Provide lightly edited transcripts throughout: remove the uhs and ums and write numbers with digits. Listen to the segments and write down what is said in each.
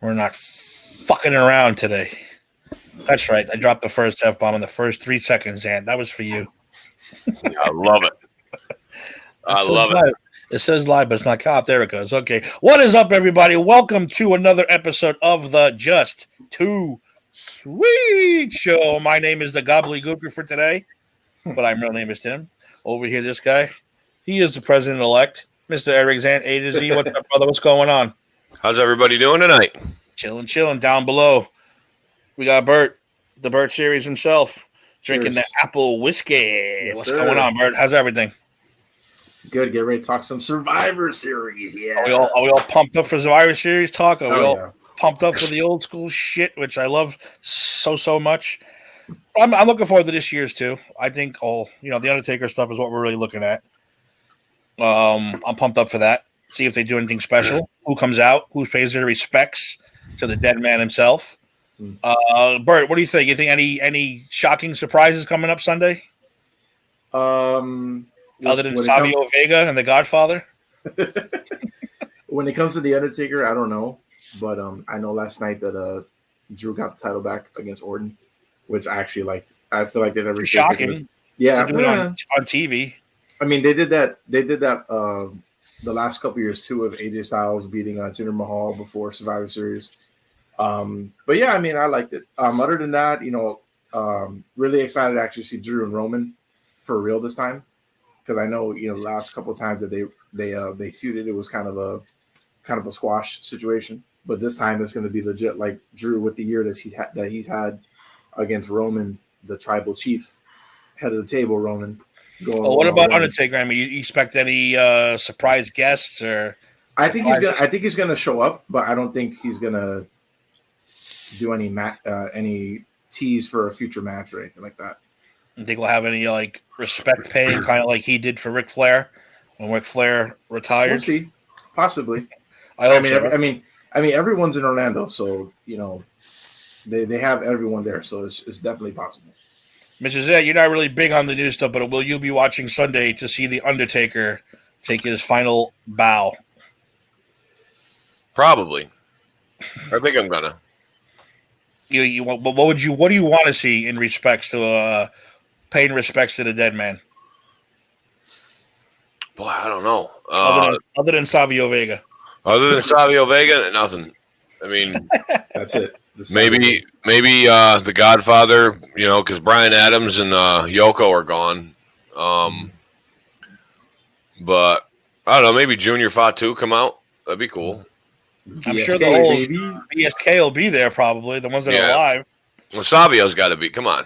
We're not fucking around today. That's right. I dropped the first F-bomb in the first 3 seconds, and that was for you. I love it. I love it. It says live, but it's not cop. There it goes. Okay. What is up, everybody? Welcome to another episode of the Just Too Sweet Show. My name is the Gobbledygooker for today, but my real name is Tim. Over here, this guy, he is the president-elect, Mr. Eric Zant, A to Z. What's up, brother? What's going on? How's everybody doing tonight? Chilling. Down below, we got Bert, the Bert series himself, drinking the apple whiskey. Yes, What's sir. going on, Bert? How's everything? Good. Get ready to talk some Survivor Series. Yeah. Are we all pumped up for Survivor Series talk? Are we all yeah. pumped up for the old school shit, which I love so much? I'm looking forward to this year's too. I think the Undertaker stuff is what we're really looking at. I'm pumped up for that. See if they do anything special. Who comes out? Who pays their respects to the dead man himself? Bert, what do you think? You think any shocking surprises coming up Sunday? Other than Savio Vega and The Godfather? When it comes to The Undertaker, I don't know. But I know last night that Drew got the title back against Orton, which I actually liked. I feel like they never shocking. Yeah, do it on TV. I mean, they did that the last couple years too, of AJ Styles beating Jinder Mahal before Survivor Series. But yeah, I mean, I liked it. Other than that, really excited to actually see Drew and Roman for real this time, because I know the last couple of times that they feuded, it was kind of a squash situation. But this time it's going to be legit, like Drew with the year that he's had against Roman, the tribal chief, head of the table, Roman. What about Undertaker? I mean, you expect any surprise guests or? I think he's gonna show up, but I don't think he's gonna do any tease for a future match or anything like that. You think we'll have any respect paying, kind of like he did for Ric Flair when Ric Flair retired? We'll see, possibly. I mean, everyone's in Orlando, so they have everyone there, so it's definitely possible. Mrs. Z, you're not really big on the news stuff, but will you be watching Sunday to see The Undertaker take his final bow? Probably. I think I'm gonna. What do you want to see in respects to paying respects to the dead man? Boy, I don't know. Other than Savio Vega. Other than Savio Vega, nothing. I mean, that's it. Maybe The Godfather, because Bryan Adams and Yoko are gone. But I don't know. Maybe Junior Fatu come out. That'd be cool. I'm sure the whole BSK will be there probably. The ones that are alive. Well, Savio's got to be. Come on.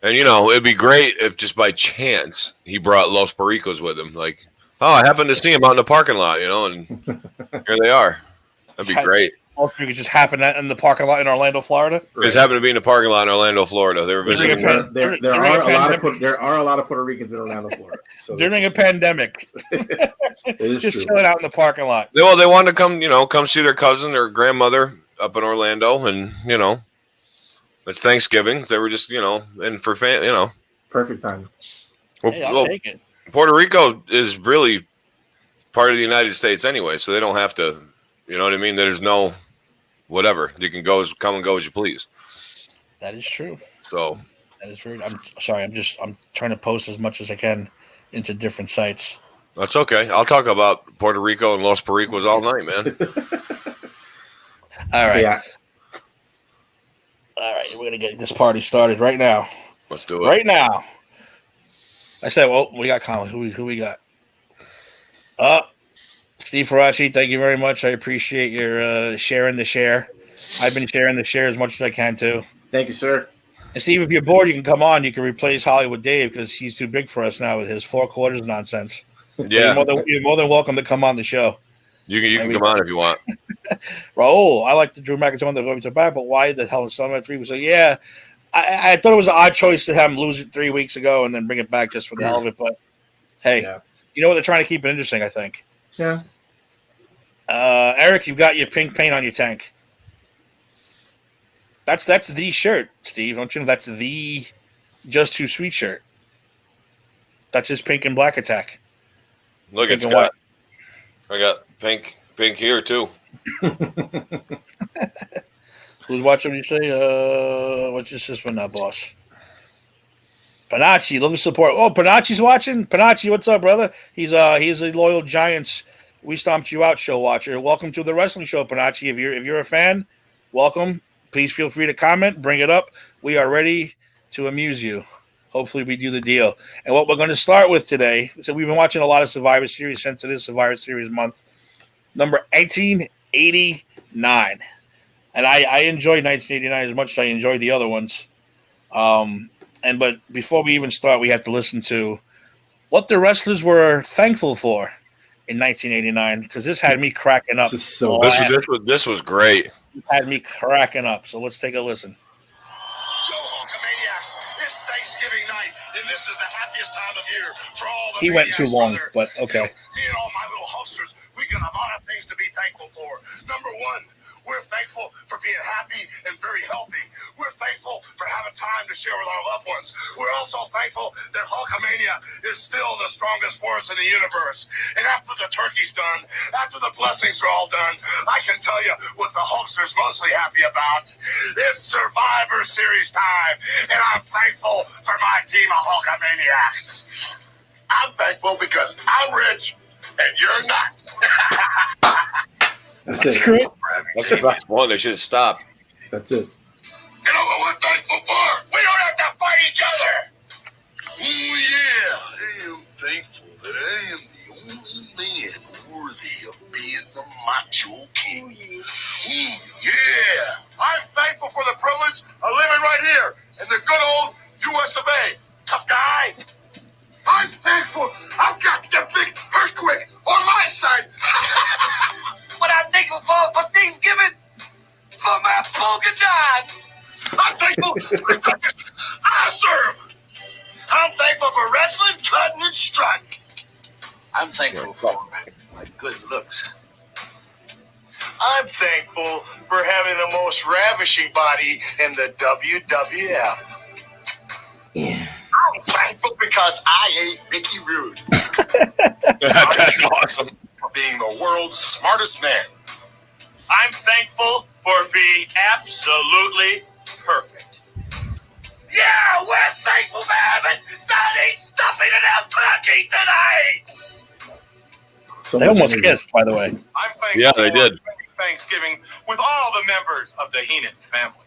And it'd be great if just by chance he brought Los Pericos with him. Like, I happened to see him out in the parking lot, and here they are. That'd be great. You could just happen in the parking lot in Orlando, Florida. Right. Just happened to be in the parking lot in Orlando, Florida. They were visiting. There are a lot of Puerto Ricans in Orlando, Florida. So during a pandemic, just chilling out in the parking lot. Well, they wanted to come see their cousin or grandmother up in Orlando, and it's Thanksgiving. They were just and for perfect time. I'll take it. Puerto Rico is really part of the United States anyway, so they don't have to. You know what I mean? There's no whatever. You can come and go as you please. That is true. So that is true. I'm sorry. I'm trying to post as much as I can into different sites. That's okay. I'll talk about Puerto Rico and Los Pericos all night, man. All right. Yeah. All right. We're gonna get this party started right now. Let's do it right now. I said, well, we got Colin. Who we got? Steve Faraci, thank you very much. I appreciate your sharing the share. I've been sharing the share as much as I can too. Thank you, sir. And Steve, if you're bored, you can come on. You can replace Hollywood Dave because he's too big for us now with his 4 quarters nonsense. Yeah, so you're more than welcome to come on the show. You can come on if you want. Raul, I like the Drew McIntyre that went to back, but why the hell is Summer 3 weeks? So yeah, I thought it was an odd choice to have him lose it 3 weeks ago and then bring it back just for the hell of it. But hey, you know what? They're trying to keep it interesting, I think. Yeah. Eric, you've got your pink paint on your tank. That's the shirt, Steve. Don't you know that's the Just Too Sweet shirt? That's his pink and black attack. Look, Pink I got pink here too. Who's watching? You say? What's your sister now, boss? Panacci, love the support. Oh, Panacci's watching. Panacci, what's up, brother? He's a loyal Giants. We stomped you out show watcher. Welcome to the wrestling show, Panacci. If you're a fan, welcome. Please feel free to comment, bring it up. We are ready to amuse you. Hopefully, we do the deal. And what we're going to start with today. So we've been watching a lot of Survivor Series since it is Survivor Series month. Number 1889. And I enjoyed 1989 as much as I enjoyed the other ones. But before we even start, we have to listen to what the wrestlers were thankful for in 1989, because this had me cracking up. This was great. It had me cracking up. So let's take a listen. Yo, Hulkamaniacs, it's Thanksgiving night, and this is the happiest time of year for all the He went too maniacs, long, brother. but okay. Me and all my little Hulksters, we got a lot of things to be thankful for. Number one, we're thankful for being happy and very healthy. We're thankful for having time to share with our loved ones. We're also thankful that Hulkamania is still the strongest force in the universe. And after the turkey's done, after the blessings are all done, I can tell you what the Hulkster's mostly happy about. It's Survivor Series time, and I'm thankful for my team of Hulkamaniacs. I'm thankful because I'm rich and you're not. That's it. great. That's the best one. They should have stopped. That's it. You know what we're thankful for? We don't have to fight each other. Oh, yeah. I am thankful that I am the only man worthy of being the Macho King. Yeah. I'm thankful for the privilege of living right here in the good old US of A. Tough guy. I'm thankful I've got the big earthquake on my side. What I'm thankful for Thanksgiving? For my polka dot. I'm thankful for Dr. Awesome. I'm thankful for wrestling, cutting, and strutting. I'm thankful for my good looks. I'm thankful for having the most ravishing body in the WWF. I'm thankful because I hate Mickey Roode. That's awesome. For being the world's smartest man. I'm thankful for being absolutely perfect. Yeah, we're thankful for having Sunday stuffing and our turkey tonight. So They much almost energy. kissed, by the way. I'm thankful Yeah, they did. for Thanksgiving with all the members of the Heenan family.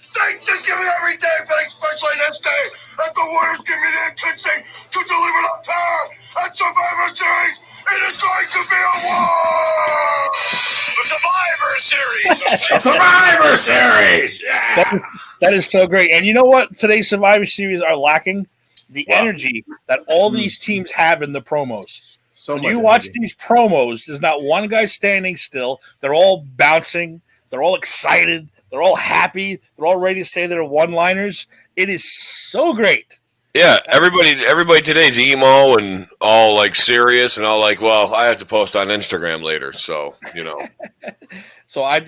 Thanksgiving every day, but especially this day, as the Warriors give me the intention to deliver the power at Survivor Series. It is going to be a war! The Survivor Series! Survivor Series. Yeah. That is so great. And you know what today's Survivor Series are lacking? The What? energy that all these teams have in the promos. So When much you watch energy. these promos, there's not one guy standing still. They're all bouncing. They're all excited. They're all happy. They're all ready to say their one-liners. It is so great. Yeah, everybody today's emo and all like serious and all like, well, I have to post on Instagram later, so you know. So I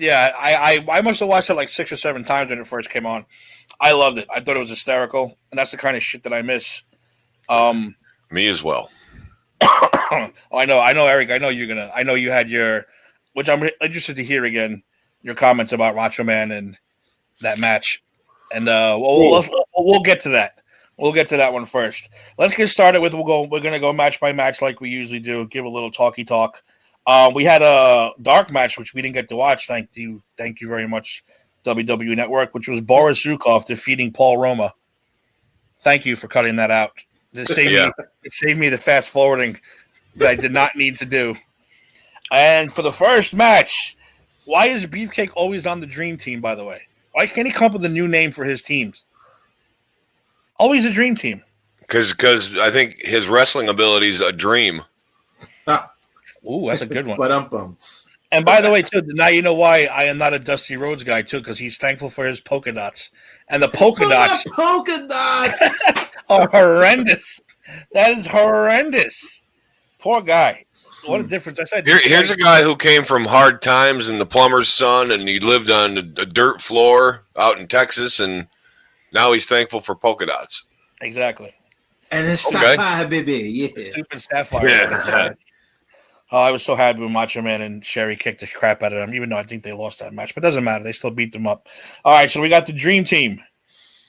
must have watched it like 6 or 7 times when it first came on. I loved it. I thought it was hysterical, and that's the kind of shit that I miss. Me as well. I know, Eric. I know you had your, which I'm interested to hear again. Your comments about Macho Man and that match, and we'll get to that. We'll get to that one first. Let's get started with we're going to go match by match like we usually do. Give a little talky talk. We had a dark match which we didn't get to watch. Thank you very much, WWE Network, which was Boris Zukov defeating Paul Roma. Thank you for cutting that out. It saved me the fast forwarding that I did not need to do. And for the first match, why is Beefcake always on the Dream Team, by the way? Why can't he come up with a new name for his teams? Always a Dream Team. Because I think his wrestling ability is a dream. Ooh, that's a good one. But bumps. And by the way, too, now you know why I am not a Dusty Rhodes guy, too, because he's thankful for his polka dots. And the polka dots Polka dots. are horrendous. That is horrendous. Poor guy. What a difference. I said Here's a guy who came from hard times and the plumber's son, and he lived on a dirt floor out in Texas, and now he's thankful for polka dots. Exactly. And it's Okay. sapphire, baby. Yeah. Stupid sapphire. Yeah. Oh, I was so happy when Macho Man and Sherry kicked the crap out of them, even though I think they lost that match. But it doesn't matter. They still beat them up. All right, so we got the Dream Team.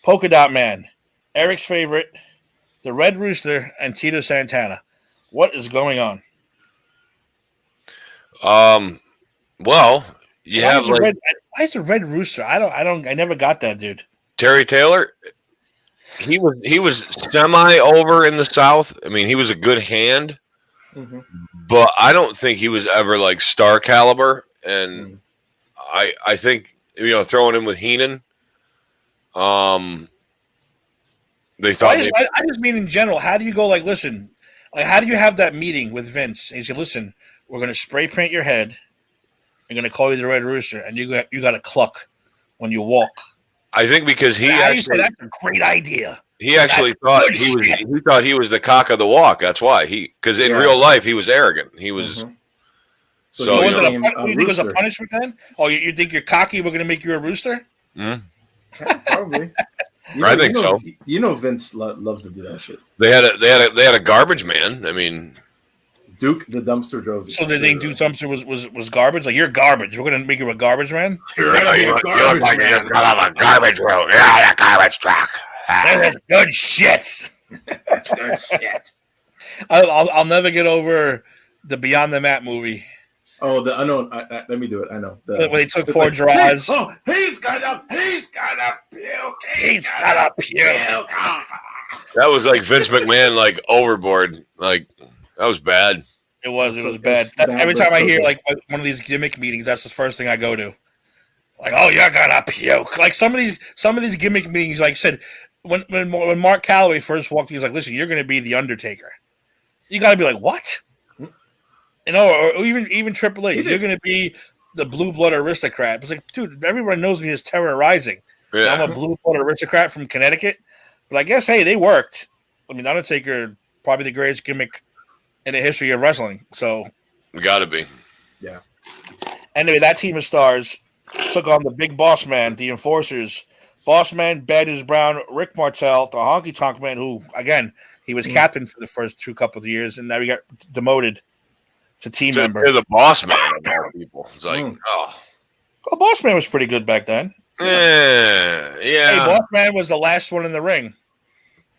Polka Dot Man, Eric's favorite, the Red Rooster, and Tito Santana. What is going on? Well, you have like why is the Red Rooster? I never got that, dude. Terry Taylor. He was semi over in the South. I mean, he was a good hand, but I don't think he was ever like star caliber. And I think throwing him with Heenan, they thought. I just mean in general. How do you go? Like, listen, like, how do you have that meeting with Vince? And he said, "Listen, we're going to spray paint your head. We're going to call you the Red Rooster, and you got to cluck when you walk." I think because that's a great idea. He actually thought he thought he was the cock of the walk. That's why because in real life he was arrogant. He was. So was it it was a punishment then? Oh, you think you're cocky? We're going to make you a rooster? Probably. I think so. You know, Vince loves to do that shit. They had a garbage man. I mean, Duke the dumpster drove. So they think Duke dumpster was garbage? Like, you're garbage. We're gonna make you a garbage man. You look like you just got off a garbage room. Yeah, a garbage truck. That's good shit. That's good shit. I'll never get over the Beyond the Mat movie. Oh, I know. Let me do it. I know. When they took poor draws. He's gonna puke. He's gonna puke. That was like Vince McMahon, like overboard. Like that was bad. It was bad. Every time I hear like one of these gimmick meetings, that's the first thing I go to. Like, oh, you're gonna puke. Like some of these gimmick meetings, like I said, when Mark Calloway first walked, he was like, "Listen, you're gonna be the Undertaker." You gotta be like, what? Or even Triple H, you're gonna be the blue blood aristocrat. It's like, dude, everyone knows me as Terror Rising. Yeah. I'm a blue blood aristocrat from Connecticut. But I guess, hey, they worked. I mean, Undertaker, probably the greatest gimmick in the history of wrestling. So, gotta be. Yeah. Anyway, that team of stars took on the Big Boss Man, the Enforcers. Boss Man, Bad News Brown, Rick Martel, the Honky Tonk Man, who, again, he was captain for the first couple of years, and now he got demoted to team member. They're the Boss Man of all people. It's like, Well, Boss Man was pretty good back then. Yeah. Hey, Boss Man was the last one in the ring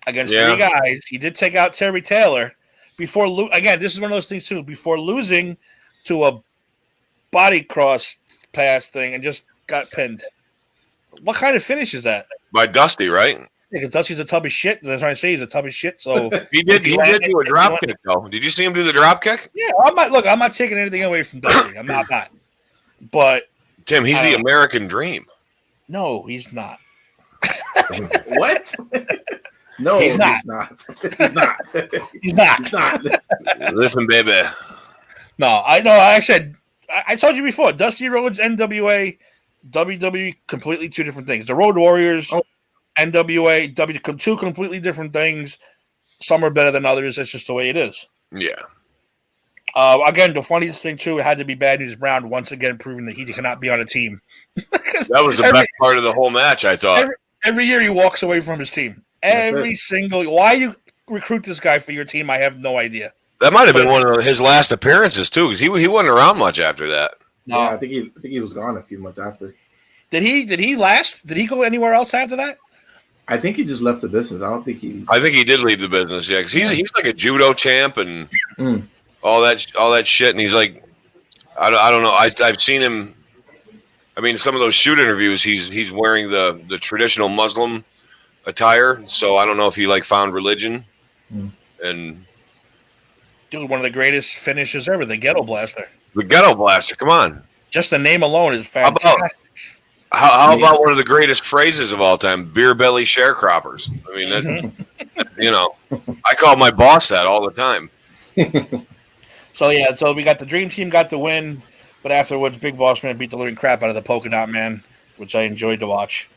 against three guys. He did take out Terry Taylor before. Again, this is one of those things too. Before losing to a body cross pass thing and just got pinned. What kind of finish is that? By Dusty, right? Yeah, because Dusty's a tub of shit. And that's what I say. He's a tub of shit. So he did do a drop kick though. Did you see him do the drop kick? Yeah, I'm not taking anything away from Dusty. I'm not. But Tim, he's the American dream. No, he's not. What? No, he's not. He's not. He's not. He's not. Listen, baby. No, I know. I said, I told you before, Dusty Rhodes, NWA, WWE, completely two different things. The Road Warriors, NWA, two completely different things. Some are better than others. That's just the way it is. Yeah. Again, the funniest thing, too, it had to be Bad News Brown once again proving that he cannot be on a team. That was the best part of the whole match, I thought. Every year he walks away from his team. Why you recruit this guy for your team, I have no idea. That might have been one of his last appearances, too, because he wasn't around much after that. No, I think he was gone a few months after. Did he last? Did he go anywhere else after that? I think he just left the business. I think he did leave the business, yeah, because he's like a judo champ and all that shit, and he's like, I don't know. I've seen him. I mean, some of those shoot interviews, he's wearing the traditional Muslim attire, so I don't know if he like found religion. And dude, one of the greatest finishes ever, the Ghetto Blaster. The Ghetto Blaster, come on! Just the name alone is fantastic. How about one of the greatest phrases of all time, beer belly sharecroppers? I mean, I call my boss that all the time. So we got the Dream Team got the win, but afterwards, Big Boss Man beat the living crap out of the Polka Dot Man, which I enjoyed to watch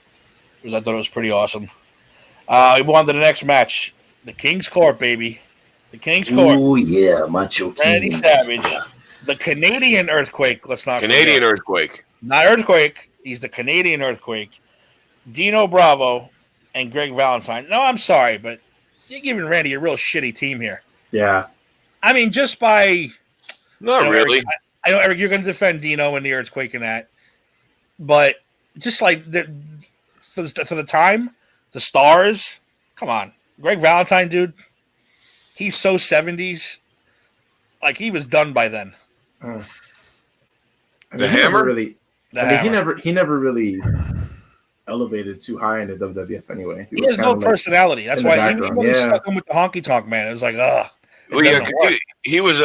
because I thought it was pretty awesome. We won to the next match, the King's Court, baby, the King's Court. Oh yeah, Macho King. Randy Savage, the Canadian Earthquake. Let's not Canadian forget. Earthquake, not Earthquake. He's the Canadian Earthquake. Dino Bravo and Greg Valentine. No, I'm sorry, but you're giving Randy a real shitty team here. Yeah. I mean, just by Not I know, really. Eric, I know, Eric, you're going to defend Dino and the Earthquake in that, but just like for the time, the stars, come on, Greg Valentine, dude, he's so 70s, like he was done by then. I mean, The he never Hammer? really. The I mean, Hammer. he never really elevated too high in the WWF anyway. He was has no kinda like personality. That's in the why even background, when he yeah. stuck him with the honky tonk man, it was like, ugh. Well, yeah, 'cause he was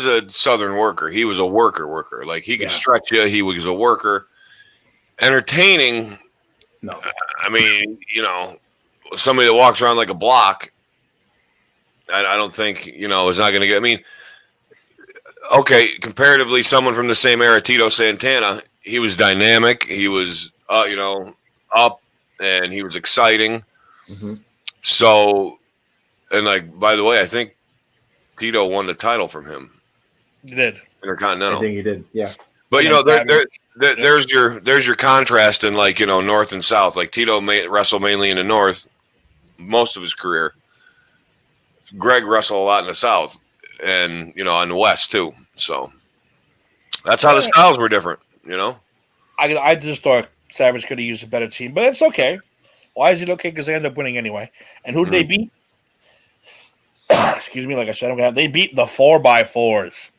a Southern worker. He was a worker. Like he could Yeah. stretch you. He was a worker. Entertaining. No. I mean, somebody that walks around like a block. I don't think is not going to get. I mean, okay, comparatively, someone from the same era, Tito Santana, he was dynamic. He was, up, and he was exciting. Mm-hmm. So, and like, by the way, I think Tito won the title from him. He did. Intercontinental. I think he did. Yeah. But Against there's your contrast in like North and South. Like Tito wrestled mainly in the North most of his career. Greg wrestled a lot in the South, and on the West too. So that's how the styles were different. I just thought Savage could have used a better team, but it's okay. Why is it okay? Because they end up winning anyway. And who did they beat? Excuse me, like I said, they beat the 4x4s,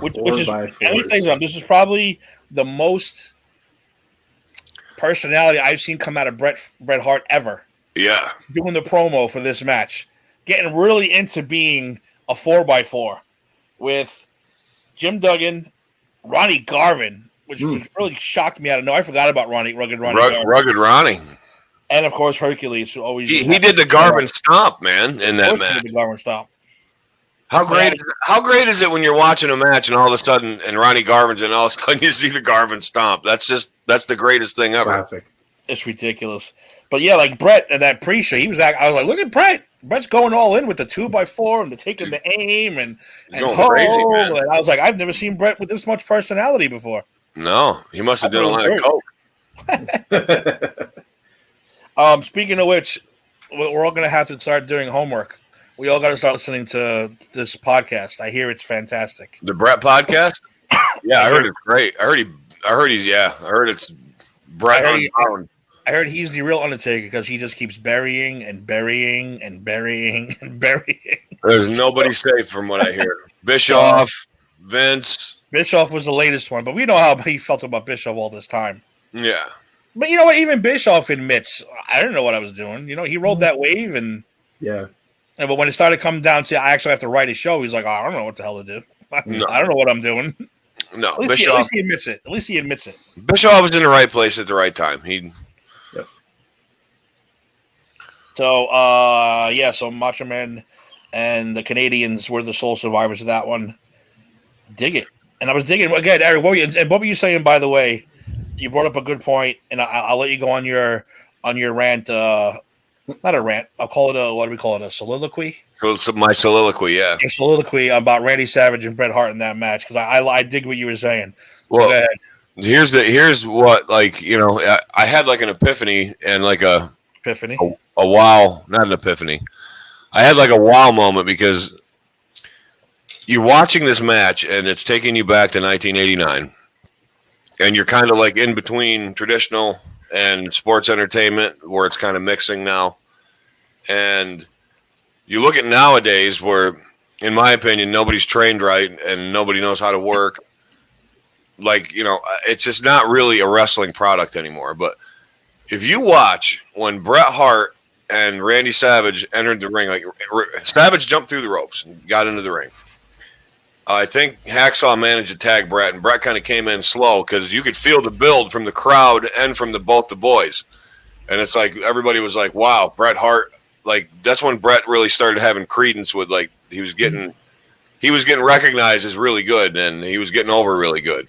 which is. 4x4s. Let me tell you something. This is probably the most personality I've seen come out of Bret Hart ever. Yeah. Doing the promo for this match, getting really into being a 4x4 with Jim Duggan, Ronnie Garvin, which really shocked me out of nowhere. I forgot about Rugged Ronnie Garvin. Rugged Ronnie. And of course Hercules, who always he did the Garvin stomp, man, in that match. The Garvin stomp. How great is it when you're watching a match and all of a sudden and Ronnie Garvin's and all of a sudden you see the Garvin stomp? That's the greatest thing ever. Classic. It's ridiculous. But yeah, like Bret and that pre-show, I was like, look at Bret. Bret's going all in with the 2x4 and taking the aim and going crazy, man. And I was like, I've never seen Bret with this much personality before. No, he must have done a line of coke. Speaking of which, we're all going to have to start doing homework. We all got to start listening to this podcast. I hear it's fantastic. The Bret podcast? Yeah, I heard it's great. I heard it's Bret Unbound. I heard he's the real Undertaker because he just keeps burying and burying and burying and burying. There's nobody safe from what I hear. Bischoff, Vince. Bischoff was the latest one, but we know how he felt about Bischoff all this time. Yeah. But you know what? Even Bischoff admits, I didn't know what I was doing. He rode that wave and yeah. But when it started coming down to I actually have to write a show, he's like, I don't know what the hell to do. No. I don't know what I'm doing. No, at least he admits it. At least he admits it. Bischoff was in the right place at the right time. So, so Macho Man and the Canadians were the sole survivors of that one. Dig it. And I was digging again, Eric. What were you saying? By the way, you brought up a good point, and I'll let you go on your rant. Not a rant. I'll call it what do we call it? A soliloquy. So my soliloquy, yeah. A soliloquy about Randy Savage and Bret Hart in that match because I dig what you were saying. Well, go ahead. Here's what I had like an epiphany and like a epiphany. A wow, not an epiphany. I had like a wow moment because you're watching this match and it's taking you back to 1989, and you're kind of like in between traditional and sports entertainment where it's kind of mixing now. And you look at nowadays where, in my opinion, nobody's trained right and nobody knows how to work. Like, it's just not really a wrestling product anymore. But if you watch when Bret Hart and Randy Savage entered the ring, like Savage jumped through the ropes and got into the ring. I think Hacksaw managed to tag Bret, and Bret kind of came in slow because you could feel the build from the crowd and from both the boys. And it's like everybody was like, wow, Bret Hart. Like, that's when Bret really started having credence with, like, he was getting recognized as really good, and he was getting over really good.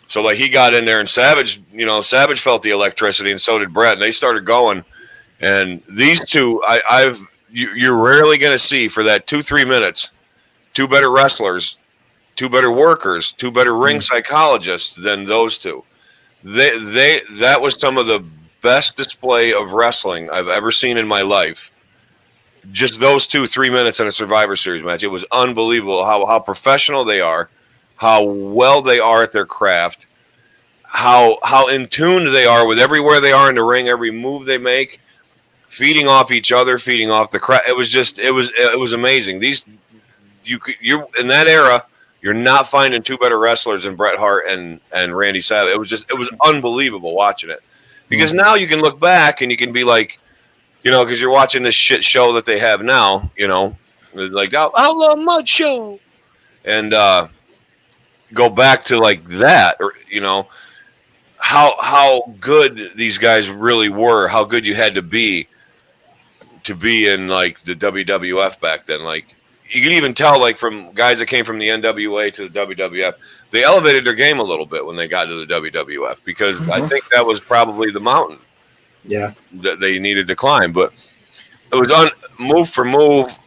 So, like, he got in there, and Savage felt the electricity, and so did Bret, and they started going. And these two, you're rarely going to see for that 2-3 minutes, two better wrestlers, two better workers, two better ring psychologists than those two. That was some of the best display of wrestling I've ever seen in my life. Just those 2-3 minutes in a Survivor Series match. It was unbelievable how professional they are, how well they are at their craft, how in tune they are with everywhere they are in the ring, every move they make, feeding off each other, feeding off the crowd. It was amazing. You're in that era. You're not finding two better wrestlers than Bret Hart and Randy Savage. It was unbelievable watching it, because now you can look back and you can be like, because you're watching this shit show that they have now, like Outlaw Mud Show, and go back to like that, or how good these guys really were, how good you had to be in like the WWF back then. Like, you can even tell, like, from guys that came from the NWA to the WWF, they elevated their game a little bit when they got to the WWF, because I think that was probably the mountain that they needed to climb. But it was move for move.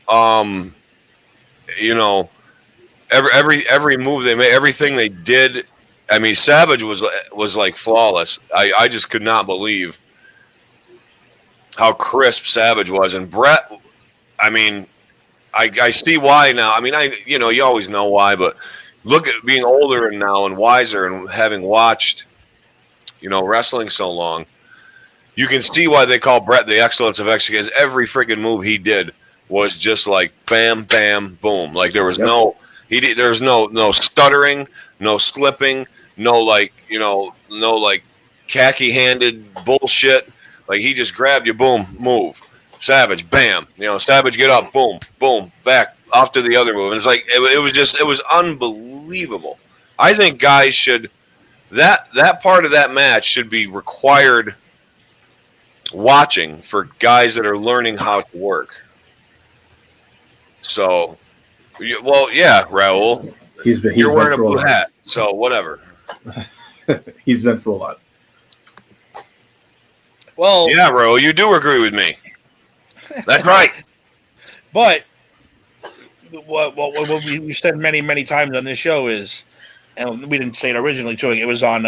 Every move they made, everything they did. I mean, Savage was like flawless. I just could not believe how crisp Savage was, and Bret. I mean, I see why now. I mean, you always know why, but look at being older and now and wiser and having watched, wrestling so long, you can see why they call Bret the excellence of execution. Every freaking move he did was just like bam, bam, boom. Like there was no stuttering, no slipping, no khaki-handed bullshit. Like he just grabbed you, boom, move. Savage, bam. Savage, get up, boom, boom, back, off to the other move. And it's like it was unbelievable. I think guys should that part of that match should be required watching for guys that are learning how to work. So, yeah, Raul. You're wearing a blue hat, so whatever. He's been through a lot. Well, yeah, Raul, you do agree with me. That's right. But what we said many times on this show is, and we didn't say it originally too, it was on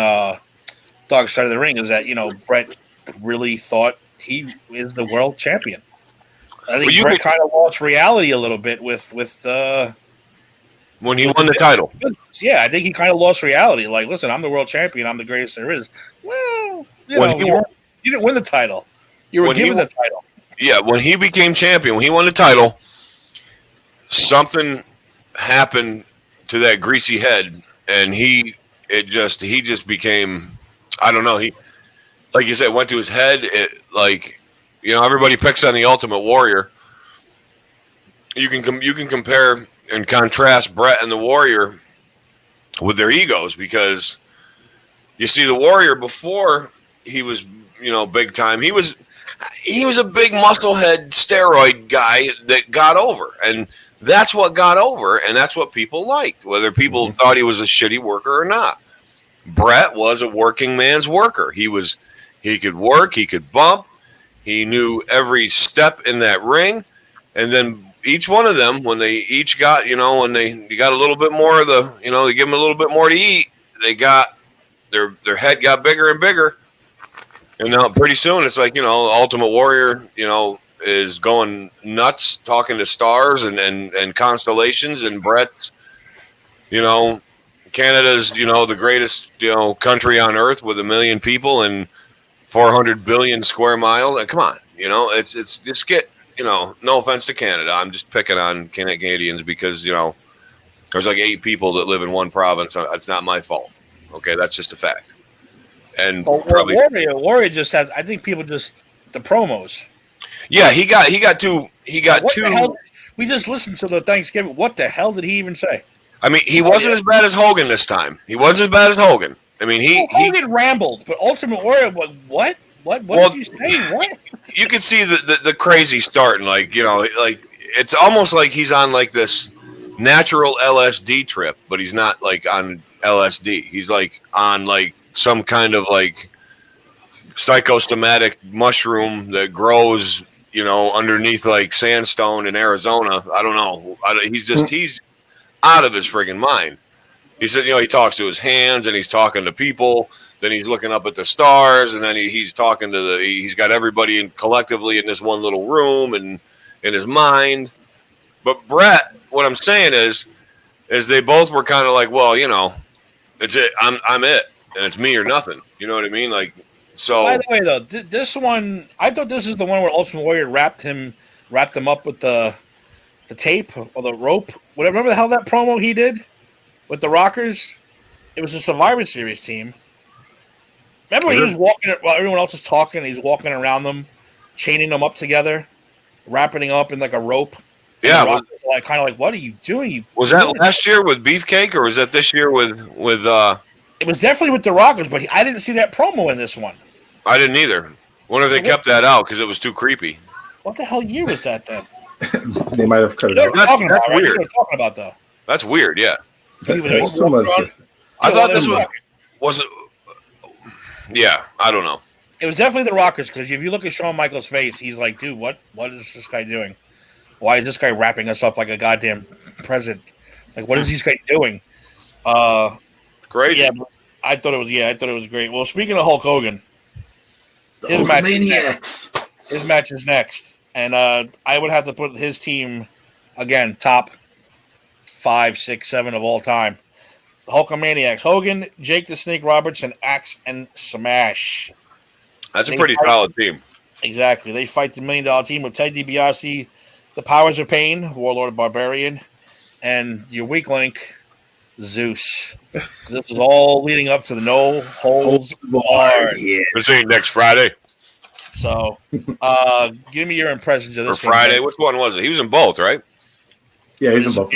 Dark Side of the Ring, is that Bret really thought he is the world champion. I think Bret kind of lost reality a little bit with when he won the title. Yeah, I think he kind of lost reality. Like, listen, I'm the world champion. I'm the greatest there is. Well, you didn't win the title. You were given the title. Yeah, when he became champion, when he won the title, something happened to that greasy head, and he just became, I don't know, he, like you said, went to his head. Everybody picks on the Ultimate Warrior. You can compare and contrast Bret and the Warrior with their egos, because you see the Warrior before he was, big time. He was a big musclehead steroid guy that got over, and that's what got over, and that's what people liked, whether people thought he was a shitty worker or not. Bret was a working man's worker. He could work, he could bump, he knew every step in that ring, and then each one of them, when they each got, when they got a little bit more of the, they give them a little bit more to eat, they got their head got bigger and bigger. And now pretty soon it's like, Ultimate Warrior, is going nuts talking to stars and constellations, and Bret's, Canada's, the greatest, country on earth with 1 million people and 400 billion square miles. Come on, it's just get, no offense to Canada. I'm just picking on Canadians because, there's like 8 people that live in one province. It's not my fault. Okay. That's just a fact. And Warrior just has. I think people just the promos. Yeah, he got two. The hell, we just listened to the Thanksgiving. What the hell did he even say? I mean, he wasn't as bad as Hogan this time. He wasn't as bad as Hogan. I mean, Hogan rambled, but Ultimate Warrior. What? What did you say? What? You could see the crazy starting. Like it's almost like he's on like this natural LSD trip, but he's not like on LSD. He's like on like some kind of like psychosomatic mushroom that grows, underneath like sandstone in Arizona. I don't know. He's out of his friggin' mind. He said, he talks to his hands and he's talking to people. Then he's looking up at the stars, and then he's talking to he's got everybody collectively in this one little room and in his mind. But Bret, what I'm saying is, is they both were kind of like, well, it's it. I'm it, and it's me or nothing. You know what I mean? Like, so. By the way, though, this one, I thought this is the one where Ultimate Warrior wrapped him up with the tape or the rope. Whatever. Remember the hell that promo he did with the Rockers? It was a Survivor Series team. Remember when he was walking while everyone else was talking? He's walking around them, chaining them up together, wrapping them up in like a rope. Yeah, like kind of like, what are you doing? Was that last year with Beefcake, or was that this year with? It was definitely with the Rockers, but I didn't see that promo in this one. I didn't either. Wonder if they kept that out because it was too creepy. What the hell year was that then? They might have cut it out. That's weird. What are you talking about though? That's weird. Yeah, That's too much. I thought this was it. Yeah, I don't know. It was definitely the Rockers because if you look at Shawn Michaels' face, he's like, dude, what is this guy doing? Why is this guy wrapping us up like a goddamn present? Like, what is this guy doing? Crazy. Yeah, I thought it was great. Well, speaking of Hulk Hogan, his match is next. And I would have to put his team, again, top 5, 6, 7 of all time. The Hulkamaniacs. Hogan, Jake the Snake Roberts, and Axe and Smash. That's a pretty solid team. Exactly. They fight the $1 Million Team with Ted DiBiase, the Powers of Pain, Warlord Barbarian, and your weak link, Zeus. This is all leading up to the No Holds Barred. This ain't next Friday. So, give me your impressions of this. Or Friday. Which one was it? He was in both, right? Yeah, he's in both.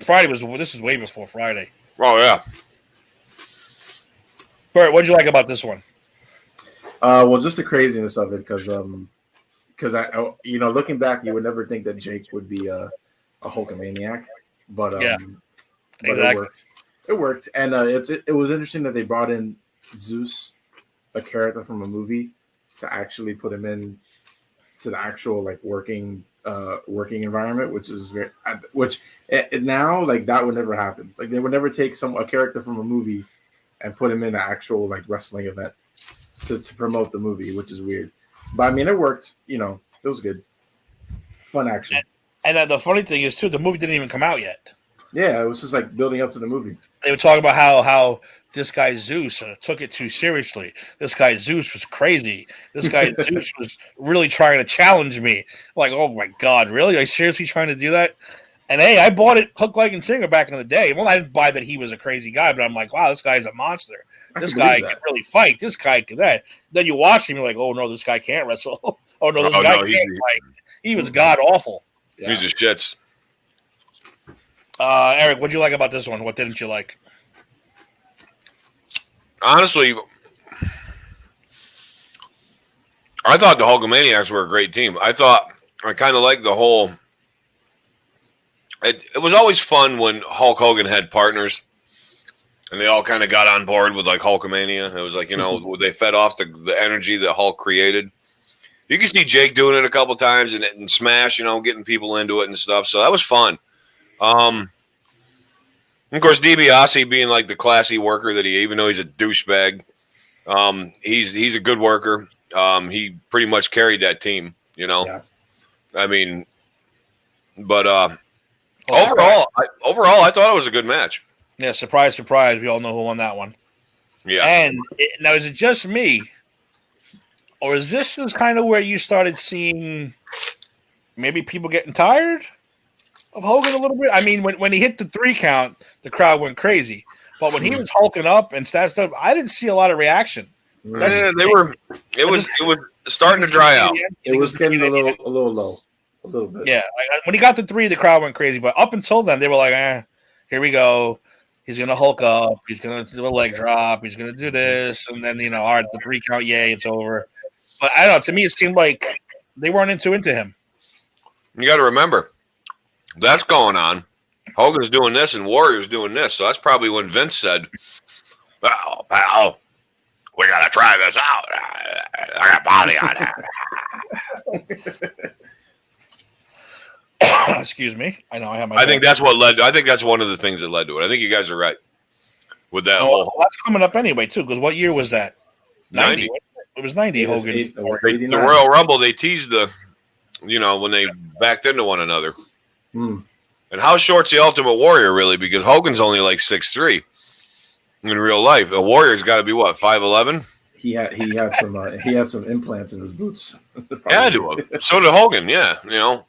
Friday was. This is way before Friday. Oh yeah. Bert, what did you like about this one? Well, just the craziness of it, because I looking back, you would never think that Jake would be a Hulkamaniac, but yeah, but exactly. It worked, and it was interesting that they brought in Zeus, a character from a movie, to actually put him in to the actual like working environment, which now like that would never happen. Like they would never take a character from a movie and put him in an actual like wrestling event to promote the movie, which is weird. But I mean, it worked. It was good, fun action. And the funny thing is too, the movie didn't even come out yet. Yeah, it was just like building up to the movie. They were talking about how this guy Zeus took it too seriously. This guy Zeus was crazy. This guy Zeus was really trying to challenge me. Like, oh my God, really? Are you seriously trying to do that? And hey, I bought it hook, leg, and sinker back in the day. Well, I didn't buy that he was a crazy guy, but I'm like, wow, this guy's a monster. This guy can really fight. This guy can that. Then you watch him, you're like, oh no, this guy can't wrestle. Oh no, this guy can't fight. He was god awful. Yeah. He's just shits. Eric, what'd you like about this one? What didn't you like? Honestly, I thought the Hulkamaniacs were a great team. I kind of liked the whole. It was always fun when Hulk Hogan had partners, and they all kind of got on board with like Hulkamania. It was like they fed off the energy that Hulk created. You can see Jake doing it a couple times and Smash, getting people into it and stuff. So that was fun. Of course, DiBiase being like the classy worker that even though he's a douchebag, he's a good worker. He pretty much carried that team, Yeah. I mean, but overall, I thought it was a good match. Yeah, surprise, surprise. We all know who won that one. Yeah. And now, is it just me, or is this kind of where you started seeing maybe people getting tired of Hogan a little bit? I mean, when he hit the 3 count, the crowd went crazy. But when he was hulking up and stuff, I didn't see a lot of reaction. Yeah, it was starting to dry out. It was getting a little low. A little bit. Yeah. When he got to 3, the crowd went crazy. But up until then, they were like, here we go. He's going to hulk up. He's going to do a leg drop. He's going to do this. And then, all right, the 3 count, yay, it's over. But I don't know. To me, it seemed like they weren't into him. You got to remember, that's going on. Hogan's doing this and Warrior's doing this. So that's probably when Vince said, "Oh, pal, we got to try this out. I got body on that." Excuse me. I know I have my. I think that's what led. I think that's one of the things that led to it. I think you guys are right with that whole. That's coming up anyway too. Because what year was that? 90. It was 90. Hogan. The Royal Rumble. They teased when they backed into one another, and And how short's the Ultimate Warrior really? Because Hogan's only like 6'3" in real life. A Warrior's got to be what, 5'11"? He had some implants in his boots. Yeah, so did Hogan. Yeah, you know,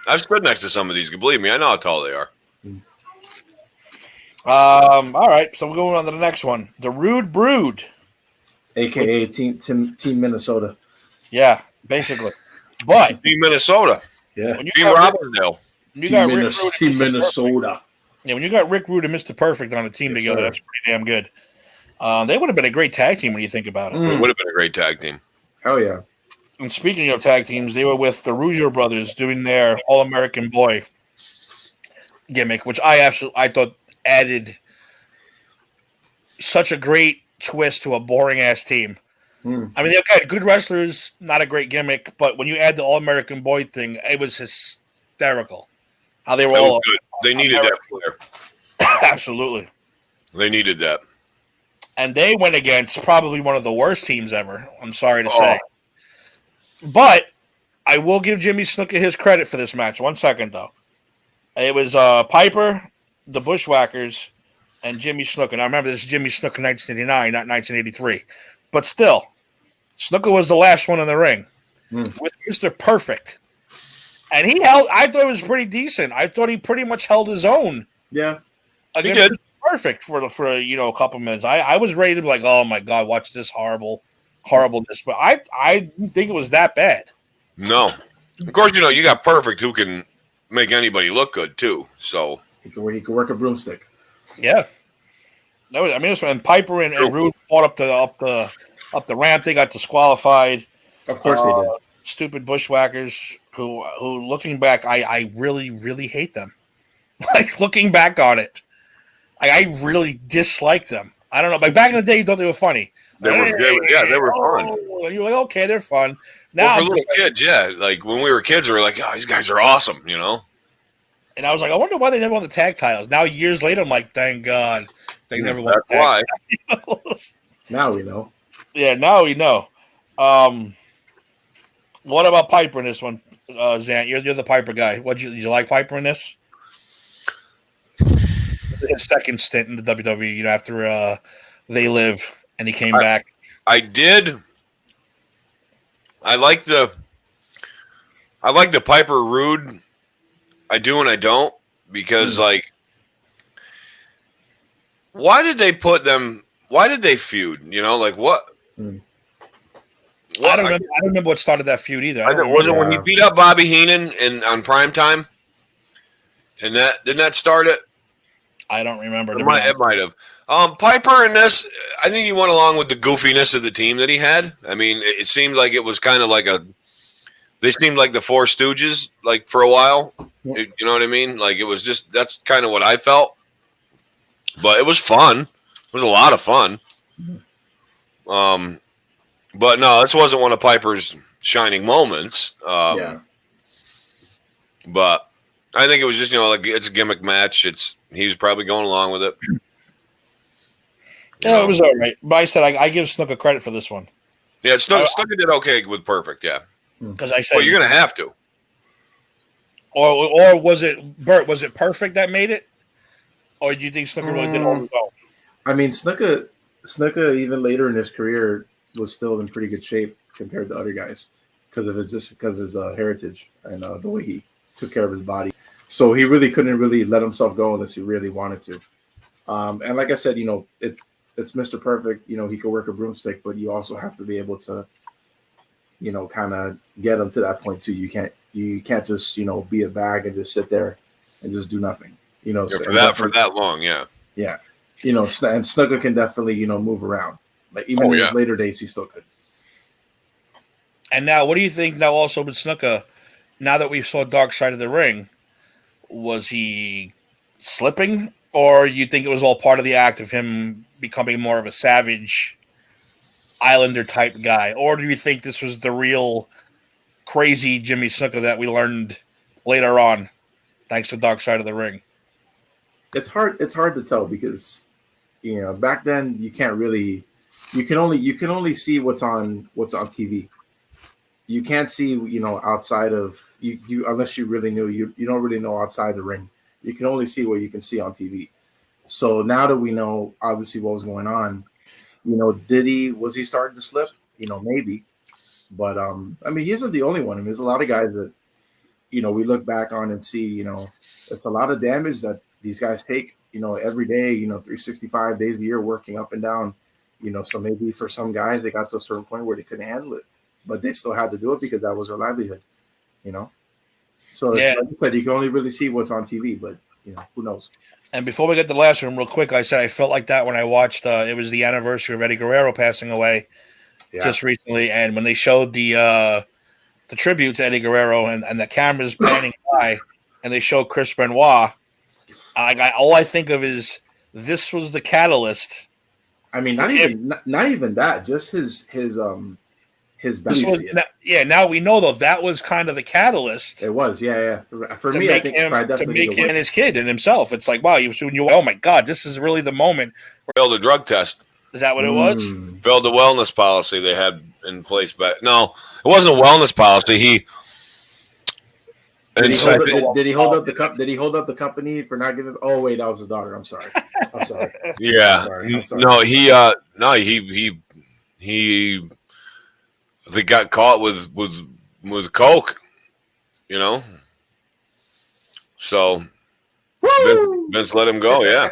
I've stood next to some of these. Believe me, I know how tall they are. All right, so we're going on to the next one. The Rude Brood. AKA Team Minnesota. Yeah, basically. But Team Minnesota. Yeah. when you Team got Robbinsdale. when you got Rick Rude and Team Mr. Minnesota. Perfect- yeah, when you got Rick Rude and Mr. Perfect on a team Yes, together, sir. that's pretty damn good. They would have been a great tag team when you think about it. It would have been a great tag team. Hell yeah. And speaking of tag teams, they were with the Rougeau brothers doing their All-American Boy gimmick, which I thought added such a great twist to a boring-ass team. I mean, they've got good wrestlers, not a great gimmick, but when you add the All-American Boy thing, it was hysterical. How they were That was all good. They needed that flair. absolutely. They needed that. And they went against probably one of the worst teams ever. I'm sorry to say. But I will give Jimmy Snuka his credit for this match. 1 second, though. It was Piper, the Bushwhackers, and Jimmy Snuka. Now, remember, this is Jimmy Snuka 1989, not 1983. But still, Snuka was the last one in the ring with Mr. Perfect. And I thought it was pretty decent. I thought he pretty much held his own. Yeah. Against did. Mr. Perfect for a couple minutes. I was ready to be like, oh my God, watch this horribleness. But I didn't think it was that bad. No. Of course, you know, you got Perfect who can make anybody look good, too. So He could work a broomstick. Yeah. That was, I mean, it was, and Piper and Rude fought up the ramp. They got disqualified. Of course they did. Stupid Bushwhackers who looking back, I really, really hate them. Like, looking back on it, I really dislike them. I don't know. Like, back in the day, you thought they were funny. they were fun. You're like, okay, they're fun. Now, Well, for little kids, yeah. Like, when we were kids, we were like, oh, these guys are awesome, you know? and I was like, I wonder why they never won the tag titles. Now, years later, I'm like, thank God they never won That's the why. tag titles. Now we know. Yeah, now we know. What about Piper in this one, Zant? You're the Piper guy. Did you like Piper in this? His second stint in the WWE, you know, after They Live, and he came back. I did. I like the Piper Rude. I do and I don't because like, why did they put them? Why did they feud? You know, like what? I don't remember what started that feud either. Was it when he beat up Bobby Heenan on Prime Time? And didn't that start it? I don't remember. It might have. Piper in this, I think he went along with the goofiness of the team that he had. I mean, it seemed like it was kind of like they seemed like the Four Stooges, like for a while. You know what I mean? Like it was just, that's kind of what I felt. But it was fun. It was a lot of fun. But no, this wasn't one of Piper's shining moments. Yeah. But I think it was just, you know, like it's a gimmick match. He was probably going along with it. Yeah, it was all right. But I said I give Snuka credit for this one. Yeah, Snuka did okay with Perfect, yeah. Because I said, Well, you're going to have to. Or was it Bert? Was it Perfect that made it? Or do you think Snuka really did all the well? I mean, Snuka even later in his career was still in pretty good shape compared to other guys because of his heritage and the way he took care of his body. So he really couldn't really let himself go unless he really wanted to. And like I said, you know, it's Mr. Perfect. You know, he could work a broomstick, but you also have to be able to, you know, kind of get him to that point too. You can't just, you know, be a bag and just sit there and just do nothing. You know, Yeah, for that long, yeah. Yeah. You know, and Snuka can definitely, you know, move around. Like even in his later days, he still could. And now, what do you think now also with Snuka, now that we saw Dark Side of the Ring, was he slipping? Or you think it was all part of the act of him becoming more of a savage Islander type guy? Or do you think this was the real crazy Jimmy Snuka that we learned later on, thanks to Dark Side of the Ring? It's hard to tell because, you know, back then you can only see what's on TV. You can't see, you know, outside of you unless you really knew. You don't really know outside the ring You can only see what you can see on TV. So now that we know obviously what was going on, was he starting to slip? Maybe. But I mean, he isn't the only one. I mean, there's a lot of guys that, we look back on and see, it's a lot of damage that these guys take, every day, 365 days a year working up and down, so maybe for some guys, they got to a certain point where they couldn't handle it, but they still had to do it because that was their livelihood, So Yeah. like I said, you can only really see what's on TV, but who knows? And before we get to the last one, real quick, I said I felt like that when I watched. It was the anniversary of Eddie Guerrero passing away just recently, and when they showed the tribute to Eddie Guerrero, and the cameras panning by, and they showed Chris Benoit, all I think of is this was the catalyst. I mean, not even that, just his This was, now we know though that was kind of the catalyst. It was, yeah. For To me, make I think him, I to definitely make him and his kid and himself. It's like, wow, oh my God, this is really the moment. Failed a drug test. Is that what it was? Failed the wellness policy they had in place back. No, it wasn't a wellness policy. Did he hold up the cup? Did he hold up the company for not giving? Oh wait, that was his daughter. I'm sorry. Yeah. I'm sorry. No, he they got caught with coke, So Vince let him go, yeah.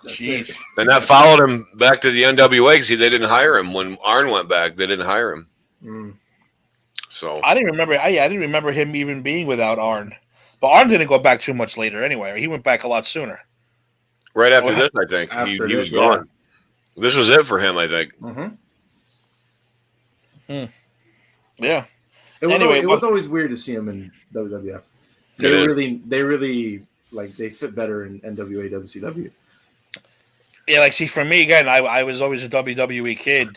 Jeez. And that followed him back to the NWA because they didn't hire him when Arn went back. They didn't hire him. So I didn't remember. I didn't remember him even being without Arn. But Arn didn't go back too much later anyway. He went back a lot sooner. Right after this, I think he was gone. This was it for him, I think. Yeah. It was always weird to see him in WWF. They really like they fit better in NWA, WCW. Yeah, like see, for me again, I was always a WWE kid.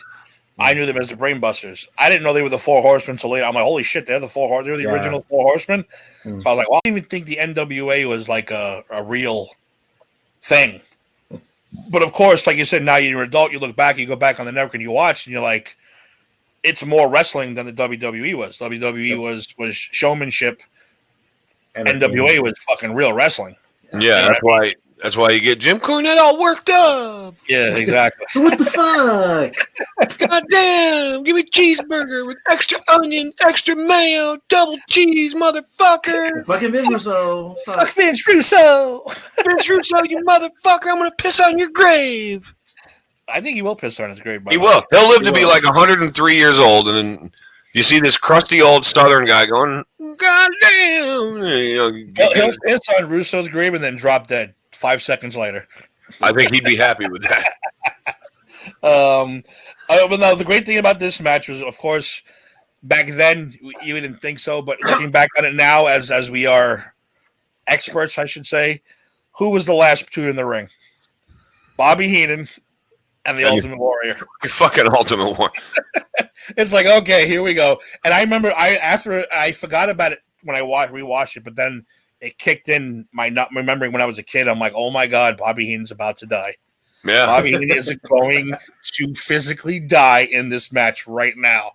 I knew them as the Brainbusters. I didn't know they were the Four Horsemen until later. I'm like, holy shit, they're the Four Horsemen. They're the original Four Horsemen. So I was like, well, I didn't even think the NWA was like a real thing. But of course, like you said, now you're an adult. You look back, you go back on the network, and you watch, and you're like, it's more wrestling than the WWE was. WWE was showmanship. NWA was fucking real wrestling. Yeah, that's why you get Jim Cornette all worked up. Yeah, exactly. What the fuck? God damn, give me cheeseburger with extra onion, extra mayo, double cheese, motherfucker. Fucking Vince Russo. Fuck Vince Russo. Vince Russo, you motherfucker, I'm going to piss on your grave. I think he will piss on his grave. He will. He'll live to be like 103 years old, and then you see this crusty old Southern guy going, God damn. He'll piss on Russo's grave and then drop dead 5 seconds later. I think he'd be happy with that. But no, the great thing about this match was, of course, back then you didn't think so, but looking back on it now, as we are experts, I should say, who was the last two in the ring? Bobby Heenan and the Ultimate Warrior. Fucking Ultimate Warrior. It's like, okay, here we go. And I remember I forgot about it when I rewatched it, but then it kicked in my not remembering when I was a kid. I'm like, oh my God, Bobby Heenan's about to die. Yeah. Bobby Heenan is going to physically die in this match right now.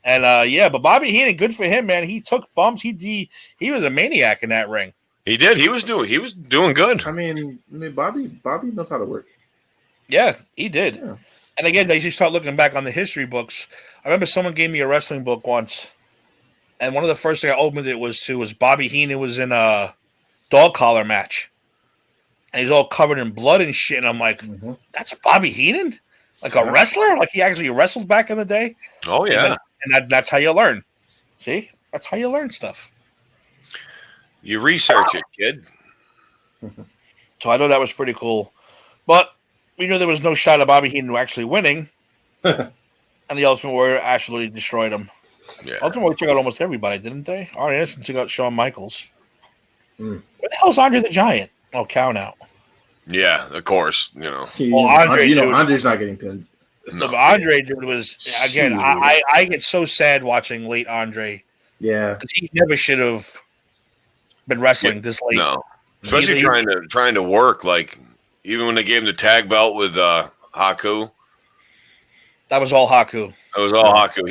And but Bobby Heenan, good for him, man. He took bumps. He was a maniac in that ring. He did. He was doing good. I mean, Bobby knows how to work. Yeah, he did. Yeah. And again, they just start looking back on the history books. I remember someone gave me a wrestling book once, and one of the first things I opened it was Bobby Heenan was in a dog collar match, and he's all covered in blood and shit. And I'm like, that's Bobby Heenan, like a wrestler, like he actually wrestled back in the day. Oh yeah, and that's how you learn. See, that's how you learn stuff. You research it, kid. So I know that was pretty cool, but we knew there was no shot of Bobby Heenan actually winning, and the Ultimate Warrior actually destroyed him. Yeah. Ultimate Warrior took out almost everybody, didn't they? Arn Anderson took out Shawn Michaels. Where the hell's Andre the Giant? Oh, count out. Yeah, of course. Well, Andre's not getting pinned. No. The Andre dude was again. I get so sad watching late Andre. Yeah, because he never should have been wrestling this late. No, especially trying to work like. Even when they gave him the tag belt with Haku. That was all Haku. That was all Haku.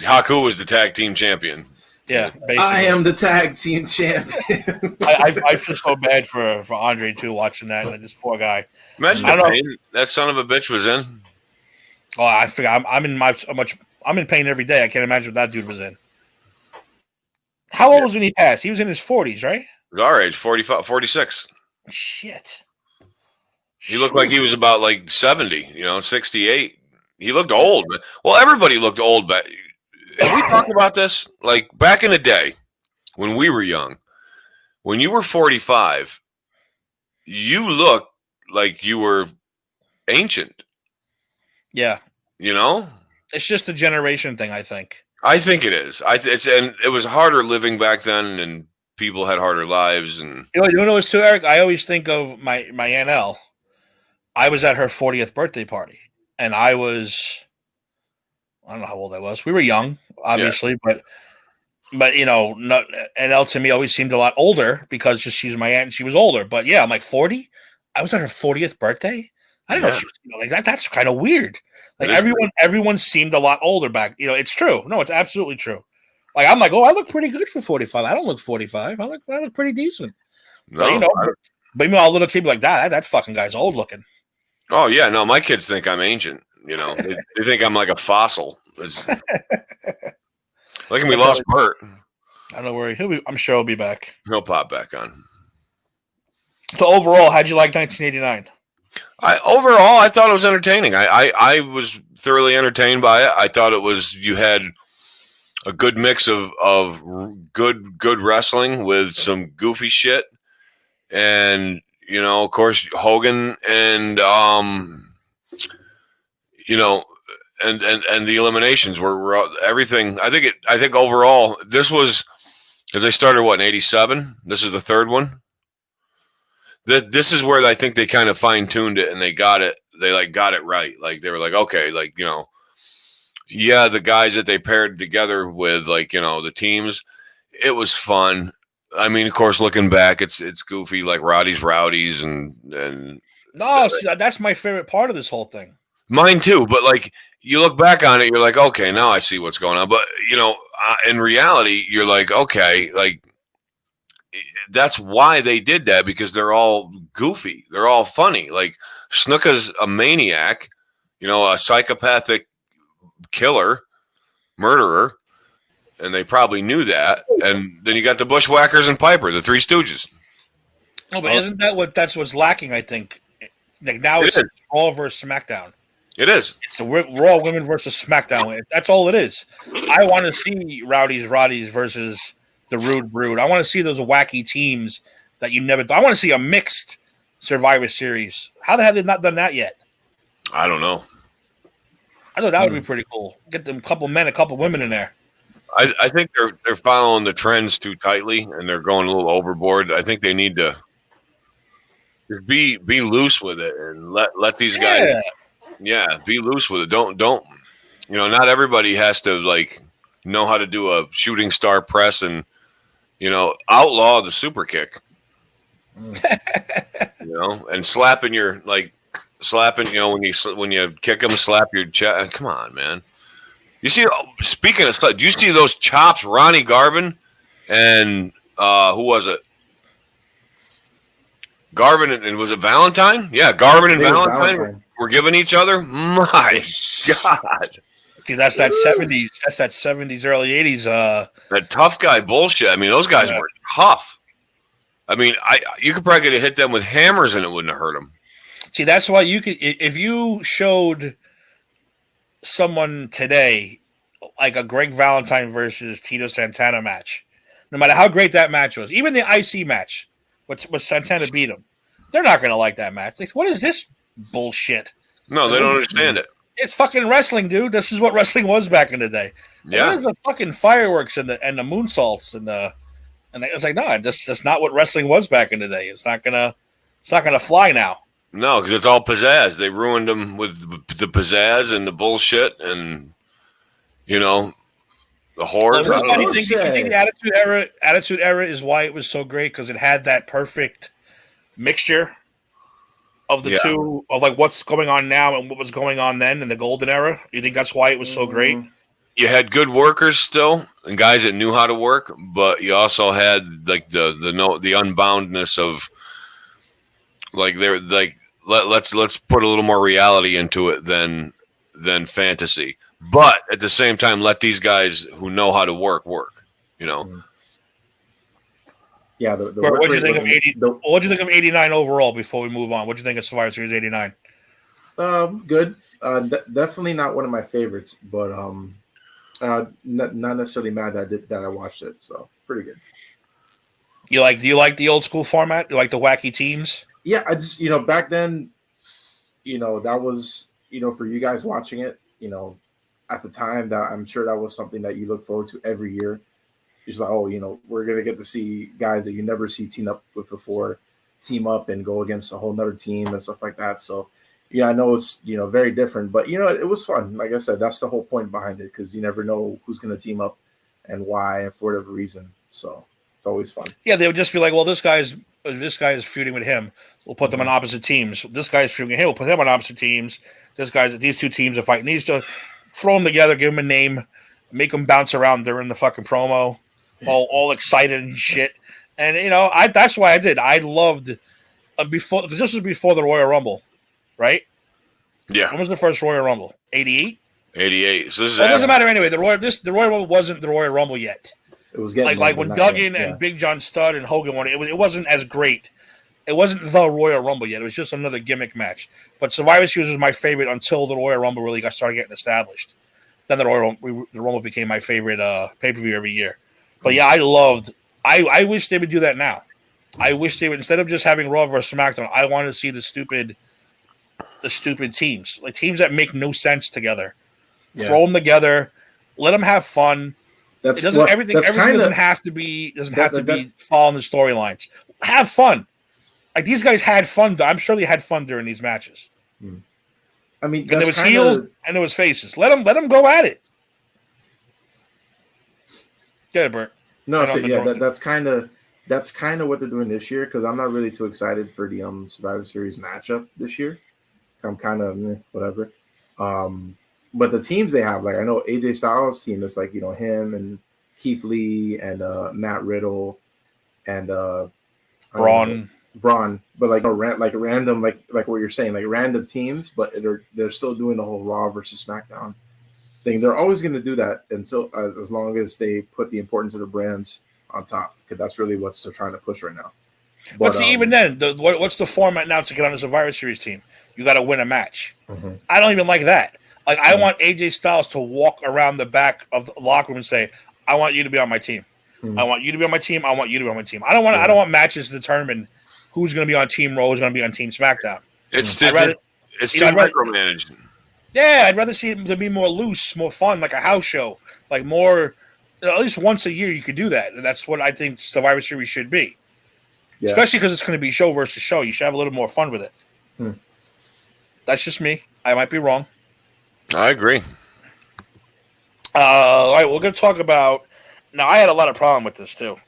Haku was the tag team champion. Yeah, basically. I am the tag team champion. I feel so bad for Andre too watching that, and this poor guy. Imagine I the don't know. pain that son of a bitch was in. Oh, I figure I'm in pain every day. I can't imagine what that dude was in. How old was when he passed? He was in his 40s, right? Our age, 45, 46. Shit. He looked like he was about like 70, 68. He looked old. Well, everybody looked old. But have we talked about this? Like back in the day when we were young, when you were 45, you looked like you were ancient. Yeah. It's just a generation thing, I think. I think it is. And it was harder living back then, and people had harder lives. And You know what's too, Eric? I always think of my Aunt Elle. I was at her 40th birthday party, and I don't know how old I was. We were young, obviously, but Aunt Elle to me always seemed a lot older because she's my aunt and she was older. But yeah, I'm like 40. I was at her 40th birthday. I didn't know she was like that. That's kind of weird. Like everyone seemed a lot older back. It's true. No, it's absolutely true. Like I'm like, oh, I look pretty good for 45. I don't look 45. I look pretty decent. no, But meanwhile, a little kid be like that fucking guy's old looking. oh yeah, no, my kids think I'm ancient. They think I'm like a fossil. Like we lost Bert. I don't know where I'm sure he'll be back. He'll pop back on. So overall, how'd you like 1989? Overall, I thought it was entertaining. I was thoroughly entertained by it. I thought you had a good mix of good wrestling with some goofy shit, and of course Hogan and and the eliminations were everything. I think overall this was, because they started in 87. This is the third one. This is where I think they kind of fine tuned it and they got it. They got it right. Like they were like, okay, the guys that they paired together with, the teams, it was fun. I mean, of course, looking back, it's goofy, like Roddy's Rowdies and No, see, that's my favorite part of this whole thing. Mine too, but you look back on it, you're like, okay, now I see what's going on. But in reality, you're like, okay, that's why they did that, because they're all goofy, they're all funny. Like Snuka's a maniac, a psychopathic killer, murderer, and they probably knew that. And then you got the Bushwhackers and Piper, the Three Stooges. No, but isn't that's what's lacking? I think now it's Raw versus SmackDown. It is. It's the Raw women versus SmackDown. That's all it is. I want to see Roddies versus the Rude Brood. I want to see those wacky teams that you never. I want to see a mixed Survivor Series. How the hell have they not done that yet? I don't know. I thought that would be pretty cool. Get them a couple men, a couple women in there. I think they're following the trends too tightly, and they're going a little overboard. I think they need to be loose with it and let these guys. Yeah, be loose with it. Don't. Not everybody has to know how to do a shooting star press and outlaw the super kick. And slapping when you kick them, slap your chest. Come on, man. You see, speaking of slap, do you see those chops, Ronnie Garvin and who was it? Garvin and was it Valentine? Yeah, Garvin and Valentine were giving each other. My God. See, that's that 70s. That's that 70s, early 80s. That tough guy bullshit. I mean, those guys were tough. I mean, you could probably get hit them with hammers and it wouldn't have hurt them. See, that's why you could, if you showed someone today like a Greg Valentine versus Tito Santana match, no matter how great that match was, even the IC match, with Santana beat him, they're not going to like that match. Like, what is this bullshit? No, they don't understand it. It's fucking wrestling, dude. This is what wrestling was back in the day. Yeah, there's the fucking fireworks and the moonsaults and it's like, no, that's not what wrestling was back in the day. It's not gonna fly now. No, because it's all pizzazz. They ruined them with the pizzazz and the bullshit and the horror. You think the Attitude Era is why it was so great, because it had that perfect mixture of the two, of what's going on now and what was going on then in the golden era? You think that's why it was so great? you had good workers still and guys that knew how to work, but you also had like the unboundness of like they're like let's put a little more reality into it than fantasy. But at the same time, let these guys who know how to work. You know. Yeah. What do you think of 80? What do you think of 89 overall? Before we move on, what do you think of Survivor Series 89? Good. Definitely not one of my favorites, but not necessarily mad that I watched it. So pretty good. Do you like the old school format? You like the wacky teams? Yeah, I just back then, that was for you guys watching it, at the time, that I'm sure that was something that you look forward to every year. It's like, oh, we're gonna get to see guys that you never see team up with before, team up and go against a whole nother team and stuff like that. So yeah, I know it's very different, but it was fun. Like I said, that's the whole point behind it, because you never know who's gonna team up and why and for whatever reason. So it's always fun. Yeah, they would just be like, well, this guy is feuding with him. We'll put them on opposite teams. This guy's feuding with him. We'll put them on opposite teams. These two teams are fighting. These two, throw them together, give them a name, make them bounce around during the fucking promo, all excited and shit. And that's why I did. I loved before, because this was before the Royal Rumble, right? Yeah. When was the first Royal Rumble? 88. 88. So this is. It doesn't matter anyway. The Royal Rumble wasn't the Royal Rumble yet. It was getting like when Duggan and Big John Studd and Hogan won it. It wasn't as great. It wasn't the Royal Rumble yet. It was just another gimmick match. But Survivor Series was my favorite until the Royal Rumble really started getting established. Then the Rumble became my favorite pay-per-view every year. But yeah, I wish they would do that now. I wish they would, instead of just having Raw versus SmackDown, I want to see the stupid teams, like teams that make no sense together. Yeah. Throw them together, let them have fun. Everything doesn't have to be following the storylines. Have fun. Like these guys had fun. I'm sure they had fun during these matches. I mean, and there was heels and there was faces. Let them go at it. Get it, Bert. No, so yeah, that's kind of what they're doing this year, because I'm not really too excited for the Survivor Series matchup this year. I'm kind of whatever. But the teams they have, like I know AJ Styles' team is like him and Keith Lee and Matt Riddle and Braun, but like random like what you're saying, like random teams, but they're still doing the whole Raw versus SmackDown thing. They're always going to do that until as long as they put the importance of the brands on top, because that's really what they're trying to push right now. But see, even then, what's the format now to get on a Survivor Series team? You got to win a match. Mm-hmm. I don't even like that. Like, I want AJ Styles to walk around the back of the locker room and say, "I want you to be on my team. I want you to be on my team. I want you to be on my team." I don't want matches to determine who's going to be on Team Raw, who's going to be on Team SmackDown. It's still micromanaged. Yeah, I'd rather see it to be more loose, more fun, like a house show, like more. At least once a year, you could do that, and that's what I think Survivor Series should be. Yeah. Especially because it's going to be show versus show. You should have a little more fun with it. That's just me. I might be wrong. I agree. All right, we're going to talk about. Now, I had a lot of problem with this too.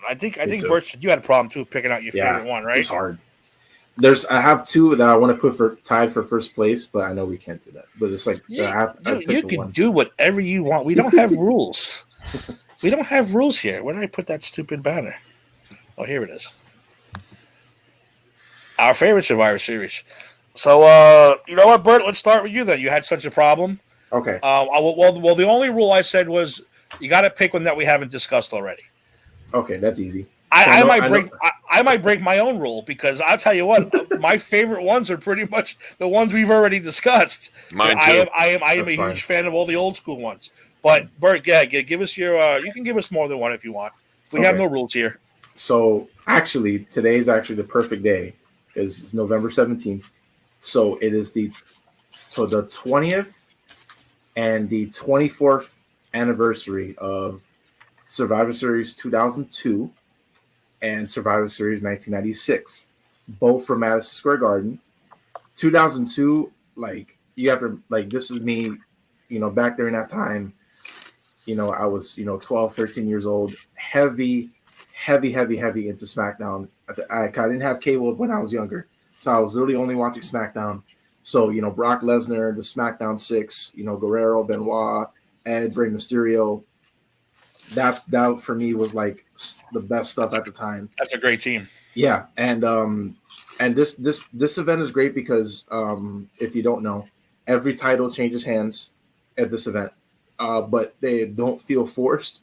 I think Bert, you had a problem too picking out your favorite one, right? It's hard. I have two that I want to put tied for first place, but I know we can't do that. But it's like you can do whatever you want. We don't have rules. We don't have rules here. Where did I put that stupid banner? Oh, here it is. Our favorite Survivor Series. So, you know what, Bert? Let's start with you then. You had such a problem. Okay. Well, the only rule I said was you got to pick one that we haven't discussed already. Okay, that's easy. I might break my own rule, because I'll tell you what, my favorite ones are pretty much the ones we've already discussed. Mine too. I am a huge fan of all the old school ones. But Bert, give us your. You can give us more than one if you want. We have no rules here. So actually, today's actually the perfect day, because it's November 17th. So it is the 20th and the 24th anniversary of Survivor Series 2002 and Survivor Series 1996, both from Madison Square Garden. 2002, like you have to, like, this is me, back during that time, I was, 12, 13 years old, heavy into SmackDown. I didn't have cable when I was younger, so I was literally only watching SmackDown. So, Brock Lesnar, the SmackDown 6, Guerrero, Benoit, Edge, Rey Mysterio. That for me was like the best stuff at the time. That's a great team. Yeah, and this event is great because if you don't know, every title changes hands at this event, but they don't feel forced.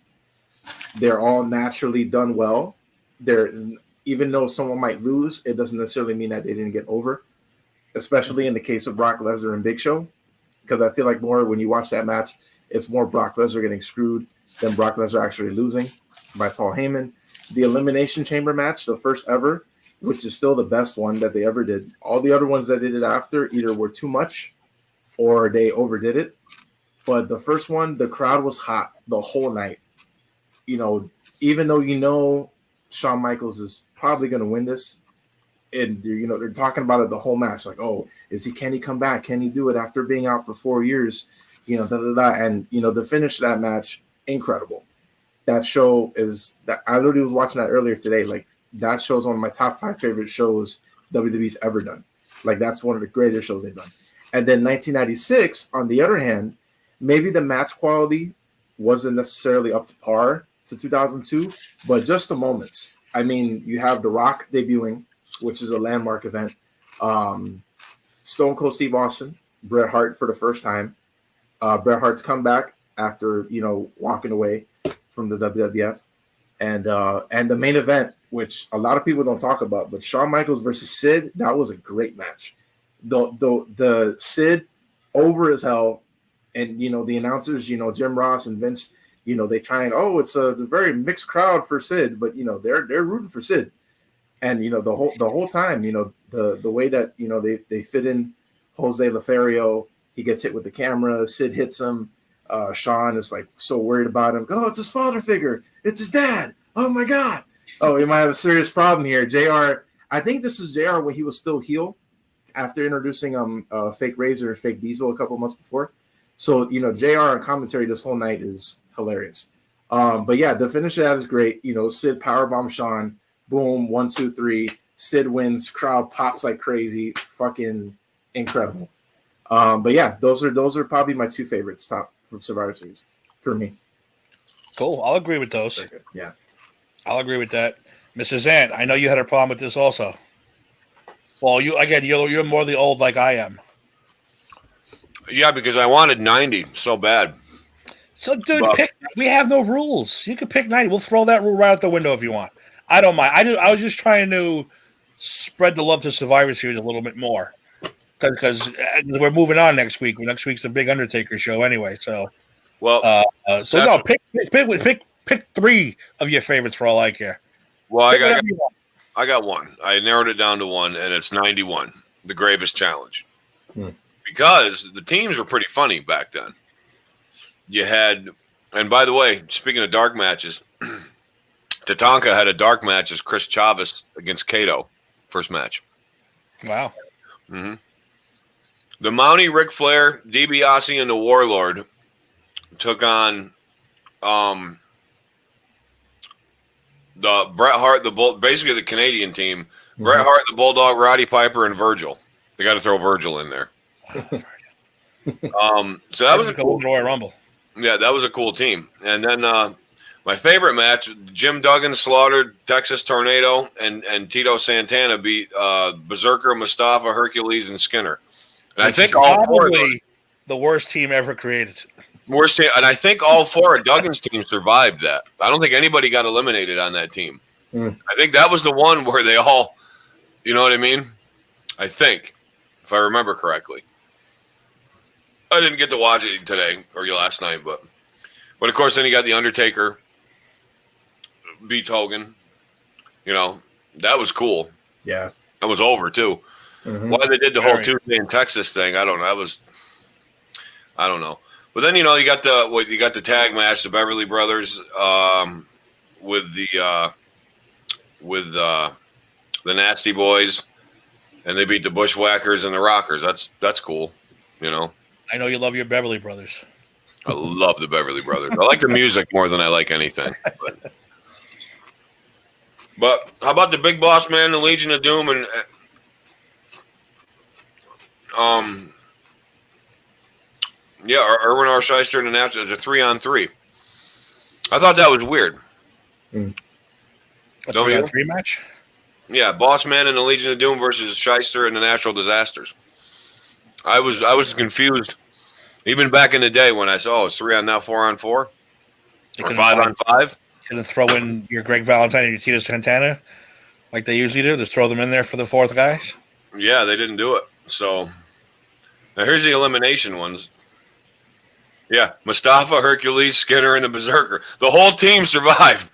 They're all naturally done well. They're even though someone might lose, it doesn't necessarily mean that they didn't get over. Especially in the case of Brock Lesnar and Big Show, because I feel like more when you watch that match, it's more Brock Lesnar getting screwed than Brock Lesnar actually losing by Paul Heyman. The Elimination Chamber match, the first ever, which is still the best one that they ever did. All the other ones that they did after either were too much or they overdid it. But the first one, the crowd was hot the whole night. You know, even though you know Shawn Michaels is probably going to win this, and you know they're talking about it the whole match, like, oh, can he come back? Can he do it after being out for 4 years? You know, and you know the finish of that match, incredible. That show is that I literally was watching that earlier today. Like that show is one of my top 5 favorite shows WWE's ever done. Like that's one of the greatest shows they've done. And then 1996, on the other hand, maybe the match quality wasn't necessarily up to par to 2002, but just the moments. I mean, you have The Rock debuting, which is a landmark event. Stone Cold Steve Austin, Bret Hart for the first time. Bret Hart's comeback after, you know, walking away from the WWF. And the main event, which a lot of people don't talk about, but Shawn Michaels versus Sid, that was a great match. The Sid over as hell, and you know the announcers, you know, Jim Ross and Vince, you know, they try and it's a very mixed crowd for Sid, but you know they're rooting for Sid, and you know the whole time, you know, the way that you know they fit in Jose Lothario, he gets hit with the camera, Sid hits him, Shawn is like so worried about him, it's his father figure, it's his dad, oh my god, he might have a serious problem here. JR, I think this is JR when he was still heel after introducing fake Razor and fake Diesel a couple months before. So, you know, JR on commentary this whole night is hilarious. But yeah, the finish of that is great. You know, Sid powerbomb Shawn, boom, 1, 2, 3. Sid wins, crowd pops like crazy, fucking incredible. But yeah, those are probably my 2 favorites top from Survivor Series for me. Cool. I'll agree with those. Yeah. I'll agree with that. Mrs. Ant, I know you had a problem with this also. Well, you're more the old like I am. Yeah, because I wanted 90 so bad. So, dude, we have no rules. You can pick 90. We'll throw that rule right out the window if you want. I don't mind. I was just trying to spread the love to Survivor Series a little bit more because we're moving on next week. Next week's the big Undertaker show anyway. So, pick 3 of your favorites for all I care. Well, I got one. I narrowed it down to one, and it's 91, the Gravest Challenge. Because the teams were pretty funny back then. You had, and by the way, speaking of dark matches, Tatanka had a dark match as Chris Chavis against Kato, first match. Wow. Mm-hmm. The Mountie, Ric Flair, DiBiase, and the Warlord took on the Bret Hart, basically the Canadian team. Mm-hmm. Bret Hart, the Bulldog, Roddy Piper, and Virgil. They got to throw Virgil in there. So that was a cool Royal Rumble. Yeah, that was a cool team. And then my favorite match, Jim Duggan slaughtered Texas Tornado, and Tito Santana beat Berserker, Mustafa, Hercules, and Skinner. And I think all 4 of those, the worst team ever created. Worst team, and I think all 4 of Duggan's team survived that. I don't think anybody got eliminated on that team. I think that was the one where they all, you know what I mean? I think, if I remember correctly. I didn't get to watch it today or last night, but of course, then you got The Undertaker beats Hogan. You know, that was cool. Yeah. That was over, too. Mm-hmm. Why they did the whole Tuesday in Texas thing, I don't know. I don't know. But then, you know, you got the tag match, the Beverly Brothers with the Nasty Boys, and they beat the Bushwhackers and the Rockers. That's cool, you know. I know you love your Beverly Brothers. I love the Beverly Brothers. I like the music more than I like anything. But how about the Big Boss Man, the Legion of Doom, and Yeah, Erwin R. Shyster and the Natural. It's a 3-on-3. I thought that was weird. A Don't you? 3-on-3 match. Yeah, Boss Man and the Legion of Doom versus Shyster and the Natural Disasters. I was confused. Even back in the day when I saw it was 3 on now, 4-on-4, or 5-on-5. Couldn't throw in your Greg Valentine and your Tito Santana like they usually do. Just throw them in there for the fourth guys. Yeah, they didn't do it. So now here's the elimination ones. Yeah, Mustafa, Hercules, Skinner, and the Berserker. The whole team survived.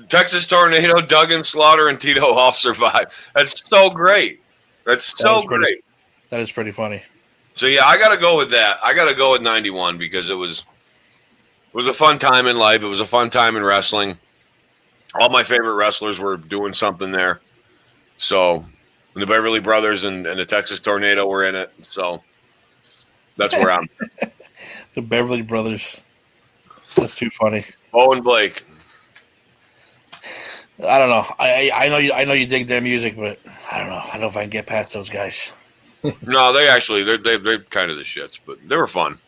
Texas Tornado, Duggan, Slaughter, and Tito all survived. That's so great. That's so great. That is pretty funny. So yeah, I got to go with that. I got to go with 91 because it was a fun time in life. It was a fun time in wrestling. All my favorite wrestlers were doing something there. So the Beverly Brothers and the Texas Tornado were in it. So that's where I'm. The Beverly Brothers. That's too funny. Owen Blake. I don't know. I know you dig their music, but I don't know. I don't know if I can get past those guys. No, they're kind of the shits, but they were fun.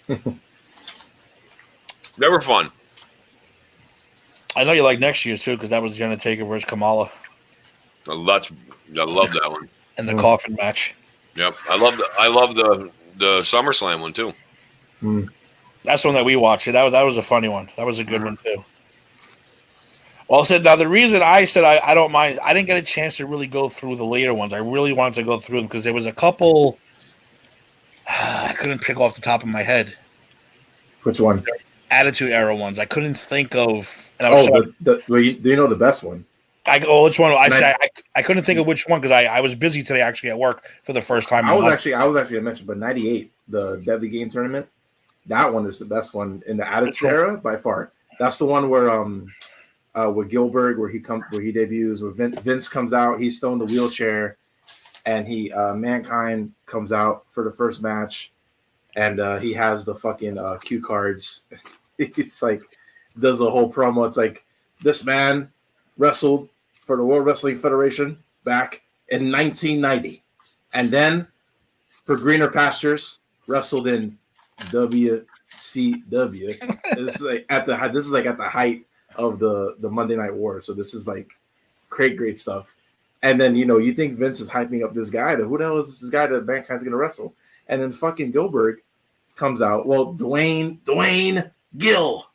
They were fun. I know you like next year too, because that was the Undertaker versus Kamala I love that one. in the coffin match. Yep, I love the SummerSlam one too. That's the one that we watched. That was a funny one. That was a good one too. Well, now the reason I said I don't mind, I didn't get a chance to really go through the later ones. I really wanted to go through them because there was a couple I couldn't pick off the top of my head. Which one? Attitude Era ones. I couldn't think of. And do you know the best one? Which one? I couldn't think of which one because I was busy today actually at work for the first time. I was actually gonna mention, but 98, the Deadly Game Tournament, that one is the best one in the Attitude Era by far. That's the one where with Gilbert, where he debuts, where Vince comes out, he's still in the wheelchair, and Mankind comes out for the first match, and he has the fucking cue cards. It's like does a whole promo. It's like this man wrestled for the World Wrestling Federation back in 1990, and then for greener pastures wrestled in WCW. This is like at the height of the Monday Night War. So this is like great stuff. And then you think Vince is hyping up this guy. Who the hell is this guy that Mankind's gonna wrestle? And then fucking Gilbert comes out. Well, Dwayne Gill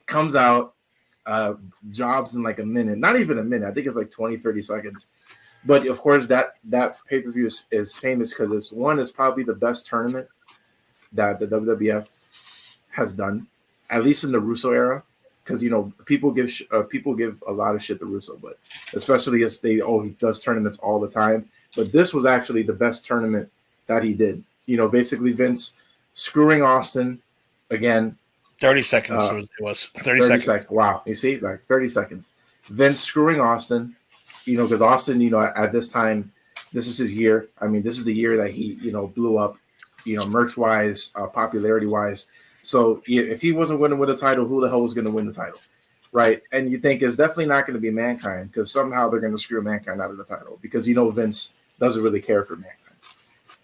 comes out, jobs in like a minute, not even a minute. I think it's like 20-30 seconds. But of course that pay-per-view is famous because it's probably the best tournament that the WWF has done, at least in the Russo era. Because people give a lot of shit to Russo, but especially as he does tournaments all the time. But this was actually the best tournament that he did. Basically Vince screwing Austin again. 30 seconds it was 30 seconds. Wow, you see, like 30 seconds. Vince screwing Austin, because Austin, at this time, this is his year. I mean, this is the year that he, blew up, merch wise, popularity wise. So if he wasn't going to win the title, who the hell was going to win the title, right? And you think it's definitely not going to be Mankind because somehow they're going to screw Mankind out of the title because Vince doesn't really care for Mankind.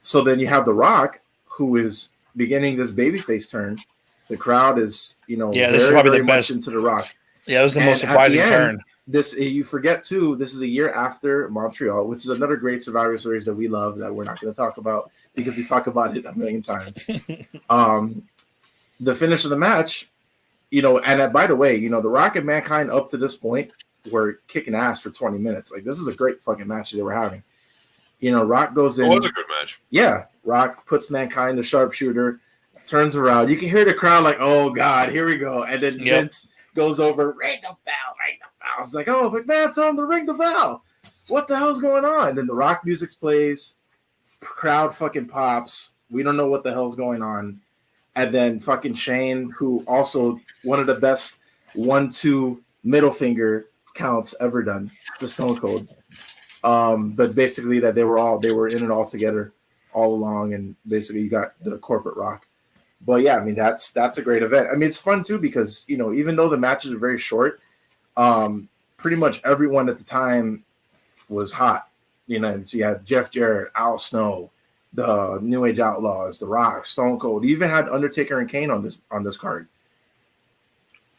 So then you have The Rock, who is beginning this babyface turn. The crowd is, this is probably the best into The Rock. Yeah, it was the most surprising turn. This you forget too. This is a year after Montreal, which is another great Survivor Series that we love that we're not going to talk about because we talk about it a million times. The finish of the match, and by the way, The Rock and Mankind up to this point were kicking ass for 20 minutes. Like this is a great fucking match that they were having. Rock goes in. It was a good match. Yeah, Rock puts Mankind the sharpshooter, turns around. You can hear the crowd like, "Oh God, here we go!" And then Vince goes over, ring the bell, ring the bell. It's like, "Oh, McMahon's on to ring the bell. What the hell's going on?" And then the Rock music plays, crowd fucking pops. We don't know what the hell's going on. And then fucking Shane, who also one of the best 1-2 middle finger counts ever done to Stone Cold. But basically that they were in it all together all along, and basically you got the corporate Rock. But yeah, I mean that's a great event. I mean it's fun too because even though the matches are very short, pretty much everyone at the time was hot. And so you had Jeff Jarrett, Al Snow, the New Age Outlaws, The Rock, Stone Cold. You even had Undertaker and Kane on this card.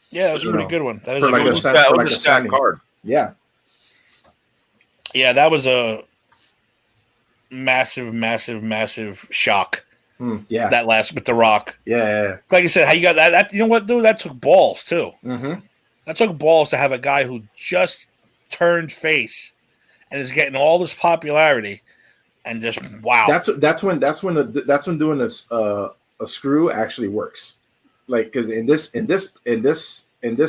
Yeah, that was a You pretty know, good one. That is for a like good a one. set- That for was like a a stacked signing. card. Yeah. Yeah, that was a massive, massive, massive shock. Yeah. That last with The Rock. Yeah. Like you said, how you got that? You know what, dude? That took balls too. Mm-hmm. That took balls to have a guy who just turned face and is getting all this popularity, and just wow. That's when doing this a screw actually works. Like, because in this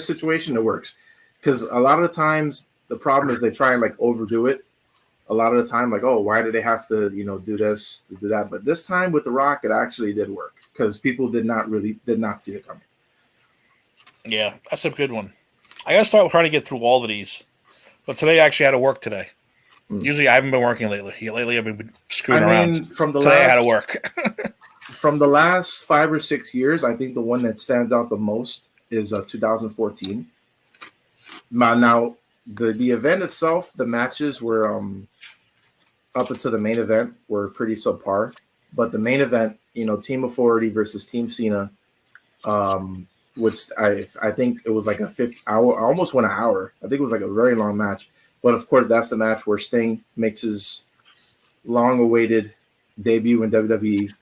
situation it works. Because a lot of the times the problem is they try and like overdo it. A lot of the time, like, oh, why do they have to, do this to do that? But this time with The Rock, it actually did work because people did not see it coming. Yeah, that's a good one. I gotta start trying to get through all of these, but today I actually had to work today. Usually I haven't been working lately. Lately I've been screwing around. Today I had to work. From the last 5 or 6 years, I think the one that stands out the most is 2014. Now, the event itself, the matches were up until the main event were pretty subpar, but the main event, Team Authority versus Team Cena, which I think it was like a 5 hour, almost 1 hour. I think it was like a very long match. But of course, that's the match where Sting makes his long-awaited debut in WWE,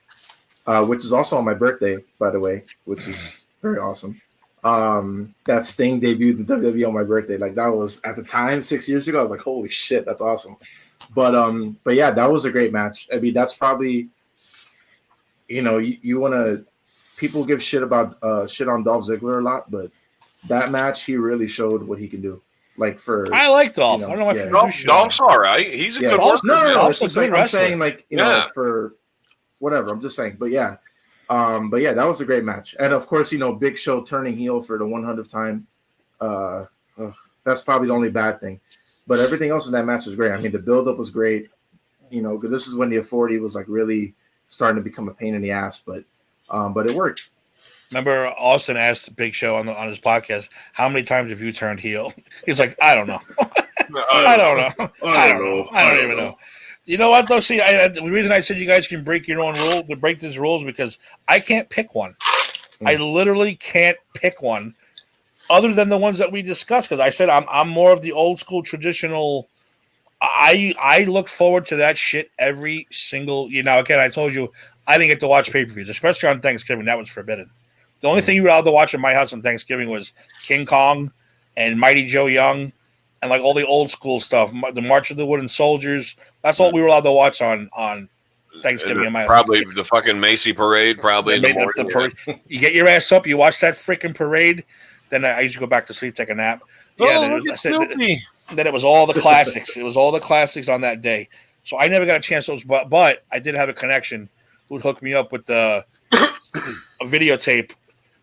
which is also on my birthday, by the way, which is very awesome. That Sting debuted in WWE on my birthday. Like, that was at the time 6 years ago. I was like, holy shit, that's awesome. But yeah, that was a great match. I mean, that's probably, you want to. People give shit about shit on Dolph Ziggler a lot, but that match he really showed what he can do. Like, for I like Dolph. I don't know why people do shit on him. Dolph's all right. He's a good Dolph's- worker. No. Dolph's It's a just great I'm wrestler. saying, like, for whatever. I'm just saying, but yeah, that was a great match. And of course, Big Show turning heel for the 100th time. That's probably the only bad thing. But everything else in that match was great. I mean, the build-up was great. Because this is when the Authority was like really starting to become a pain in the ass. But it worked. Remember, Austin asked Big Show on his podcast, "How many times have you turned heel?" He's like, "I don't know. I don't know. I don't even know." You know what though? See, the reason I said you guys can break your own rule, but break these rules, because I can't pick one. I literally can't pick one, other than the ones that we discussed. Because I said I'm more of the old school traditional. I look forward to that shit every single. Now, again, I told you I didn't get to watch pay-per-views, especially on Thanksgiving. That was forbidden. The only thing you were allowed to watch in my house on Thanksgiving was King Kong and Mighty Joe Young and like all the old school stuff, the March of the Wooden Soldiers. That's all we were allowed to watch on Thanksgiving in my house. Probably the fucking Macy parade. Probably in the morning. Parade. You get your ass up, you watch that freaking parade. Then I used to go back to sleep, take a nap. Yeah, then it was all the classics. It was all the classics on that day. So I never got a chance to those, but I did have a connection who would hook me up with a videotape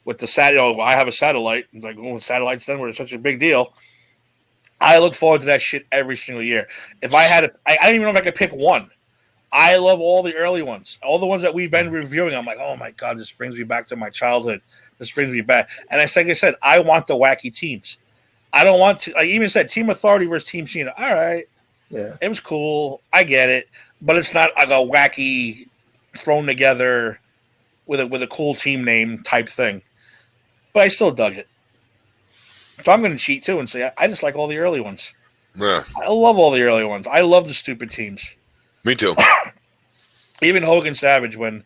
with the satellite. I have a satellite. Like, satellites then were such a big deal. I look forward to that shit every single year. If I had I don't even know if I could pick one. I love all the early ones. All the ones that we've been reviewing. I'm like, oh my God, this brings me back to my childhood. This brings me back. And like I said, I want the wacky teams. I don't want to. I even said Team Authority versus Team Cena. All right. Yeah. It was cool. I get it. But it's not like a wacky thrown together with a cool team name type thing. But I still dug it. So I'm going to cheat too and say I just like all the early ones. Yeah. I love all the early ones. I love the stupid teams. Me too. Even Hogan Savage, when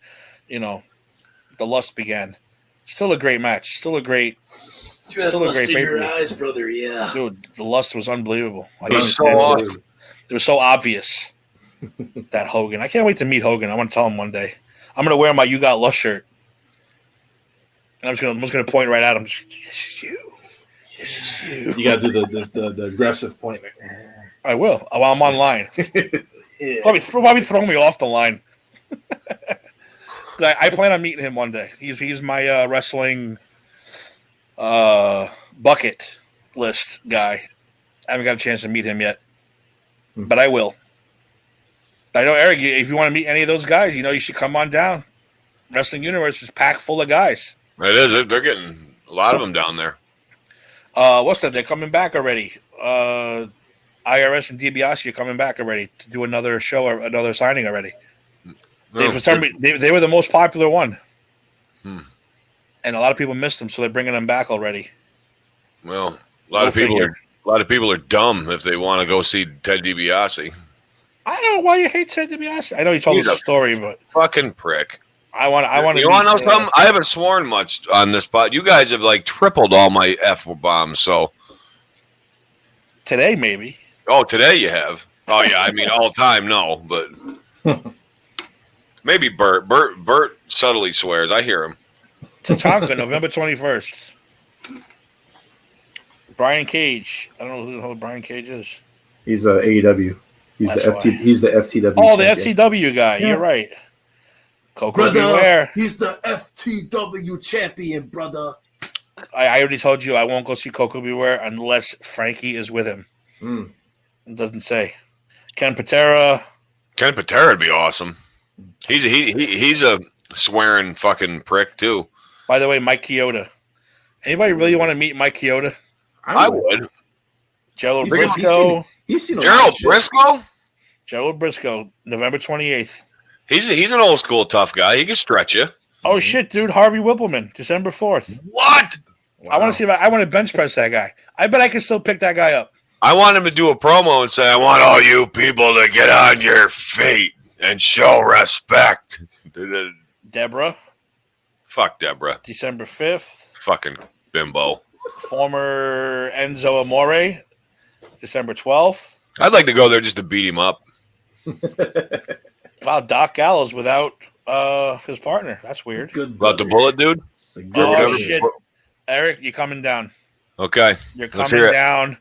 the lust began, still a great match. Still a great your eyes, brother. Yeah, dude. The lust was unbelievable. It was so awesome. It was so obvious that Hogan. I can't wait to meet Hogan. I want to tell him one day. I'm gonna wear my "You Got Lust" shirt, and I'm just gonna point right at him. This is you. This is you. You got to do the aggressive point. I will while I'm online. Yeah. Probably throw me off the line. I plan on meeting him one day. He's my wrestling bucket list guy. I haven't got a chance to meet him yet, but I will. I know, Eric, if you want to meet any of those guys, you should come on down. Wrestling Universe is packed full of guys. It is. They're getting a lot of them down there. What's that? They're coming back already. IRS and DiBiase are coming back already to do another show or another signing already. They were the most popular one. Hmm. And a lot of people missed them, so they're bringing them back already. Well, a lot of people are dumb if they want to go see Ted DiBiase. I don't know why you hate Ted DiBiase. I know you told He's the a story, but fucking prick. I want to. You want to know something? I haven't sworn much on this pod. You guys have like tripled all my F bombs. So today, maybe. Oh, today you have. Oh yeah, I mean all time, no, but maybe Bert. Bert subtly swears. I hear him. Tatanka, November 21st. Brian Cage. I don't know who the hell Brian Cage is. He's AEW. He's the FTW. Oh, the champion. FTW guy. Yeah. You're right. Coco Beware. He's the FTW champion, brother. I already told you I won't go see Coco Beware unless Frankie is with him. It doesn't say. Ken Patera. Ken Patera would be awesome. He's a swearing fucking prick too. By the way, Mike Chioda. Anybody really want to meet Mike Chioda? I would. Gerald Briscoe. He's seen Gerald Briscoe? Gerald Briscoe, November 28th. He's an old school tough guy. He can stretch you. Oh shit, dude! Harvey Whippleman, December 4th. What? Wow. I want to see if I want to bench press that guy. I bet I can still pick that guy up. I want him to do a promo and say, "I want all you people to get on your feet and show respect." Deborah. Fuck Deborah. December 5th. Fucking bimbo. Former Enzo Amore, December 12th. I'd like to go there just to beat him up. Wow, Doc Gallows without his partner. That's weird. Good About the bullet dude? Oh, shit. Eric, you're coming down. Okay. You're coming down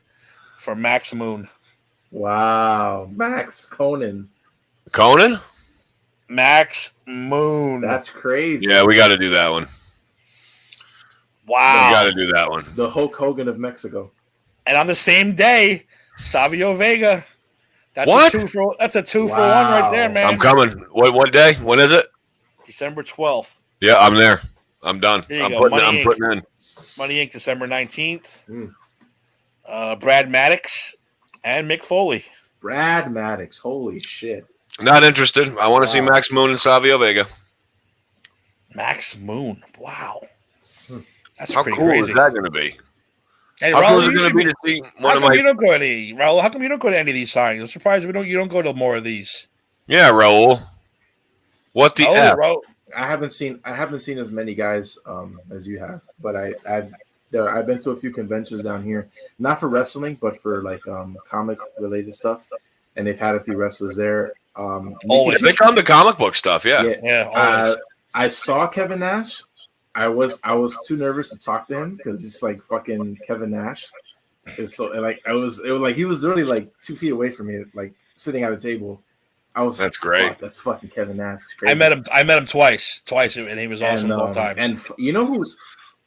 for Max Moon. Wow. Max Conan. Conan? Max Moon. That's crazy. Yeah, we got to do that one. Wow. We got to do that one. The Hulk Hogan of Mexico. And on the same day, Savio Vega. That's what? That's a two for one right there, man. I'm coming. What day? When is it? December 12th. Yeah, I'm there. I'm done. There you I'm go. putting in. Money Inc. December 19th. Brad Maddox and Mick Foley. Brad Maddox. Holy shit. Not interested. I want to see Max Moon and Savio Vega. Max Moon. Wow. That's How pretty cool crazy. is that going to be? Hey, How Raul, cool is it going to be to see one of my... you don't go to any, Raul? How come you don't go to any of these signings? I'm surprised you don't go to more of these. Yeah, Raul. What the F? Raul. I haven't seen as many guys as you have, but I've been to a few conventions down here, not for wrestling, but for like comic related stuff, and they've had a few wrestlers there. They come to comic book stuff, yeah. I saw Kevin Nash. I was too nervous to talk to him because it's like fucking Kevin Nash. It's so like it was like he was literally like 2 feet away from me, like sitting at a table. That's great. That's fucking Kevin Nash. I met him twice, and he was awesome both times. And you know who's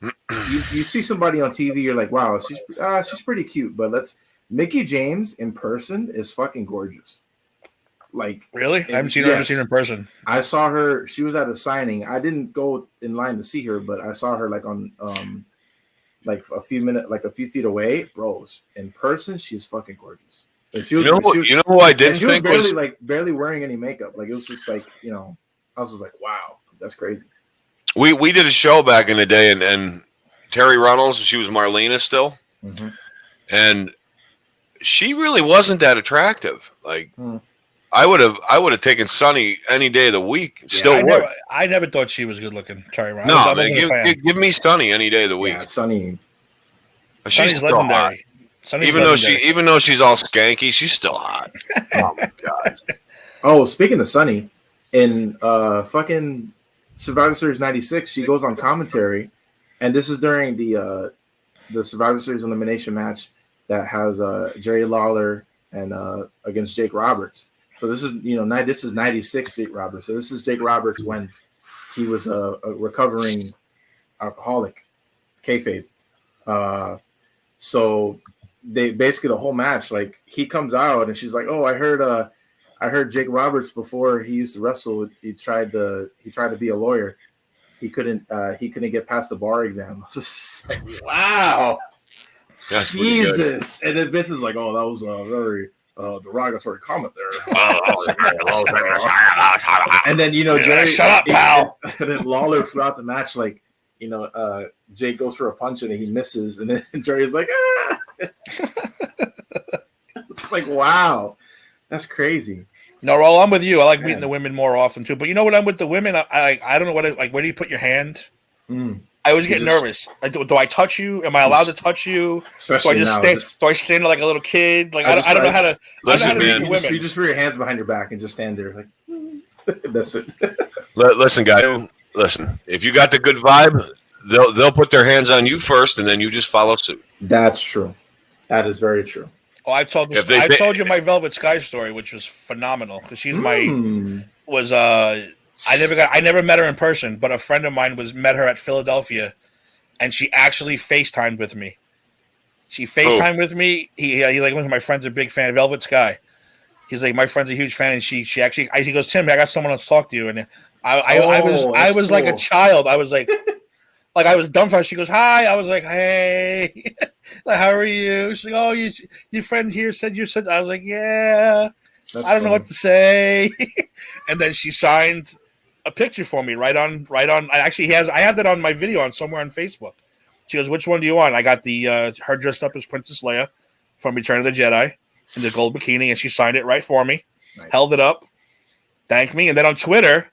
you see somebody on TV, you're like, wow, she's pretty cute, but Mickie James in person is fucking gorgeous. Like, really? I haven't seen her in person. I saw her. She was at a signing. I didn't go in line to see her, but I saw her like on like a few feet away. Bros, in person, she's fucking gorgeous. And she was, you know who I didn't think was barely wearing any makeup. Like it was just like, I was just like, wow, that's crazy. We did a show back in the day, and Terry Runnels, she was Marlena still, and she really wasn't that attractive. Like. I would have taken Sunny any day of the week. I never thought she was good looking. Terry Ryan. No, man, give me Sunny any day of the week. Yeah, Sunny. She's legendary. Even though she's all skanky, she's still hot. Oh my god. Oh, speaking of Sunny, in fucking Survivor Series '96, she goes on commentary, and this is during the Survivor Series elimination match that has Jerry Lawler and against Jake Roberts. So this is this is '96 Jake Roberts. So this is Jake Roberts when he was a recovering alcoholic, kayfabe. So they basically the whole match, like he comes out and she's like, "Oh, I heard Jake Roberts before he used to wrestle. He tried to be a lawyer. He couldn't get past the bar exam." I was just like, wow, that's Jesus. And then Vince is like, "Oh, that was very derogatory comment there. And then Jerry, shut up, pal. And then Lawler throughout the match, like Jay goes for a punch and he misses, and then Jerry's like, ah. It's like, wow, that's crazy. No, Roll, I'm with you. I like meeting the women more often too. But you know what? I'm with the women. I don't know where do you put your hand? I always get nervous. Like, do I touch you? Am I allowed to touch you? Especially do I stand there like a little kid? Like I don't know how to. Listen, man. You just put your hands behind your back and just stand there like. That's it. Listen, guy. Listen, if you got the good vibe, they'll put their hands on you first, and then you just follow suit. That's true. That is very true. Oh, I told you my Velvet Sky story, which was phenomenal because she's I never met her in person, but a friend of mine met her at Philadelphia, and she actually FaceTimed with me. She FaceTimed with me. He like, one of my friends, a big fan of Velvet Sky. He's like, my friend's a huge fan, and he goes, Tim, I got someone else to talk to you, and I was like a child. I was like. Like I was dumbfounded. She goes, "Hi." I was like, "Hey, like, how are you?" She's like, "Oh, your friend here said you said." I was like, "Yeah." I don't know what to say. And then she signed a picture for me right on. I have that on my video on somewhere on Facebook. She goes, "Which one do you want?" I got the her dressed up as Princess Leia from Return of the Jedi in the gold bikini, and she signed it right for me. Nice. Held it up, thanked me, and then on Twitter.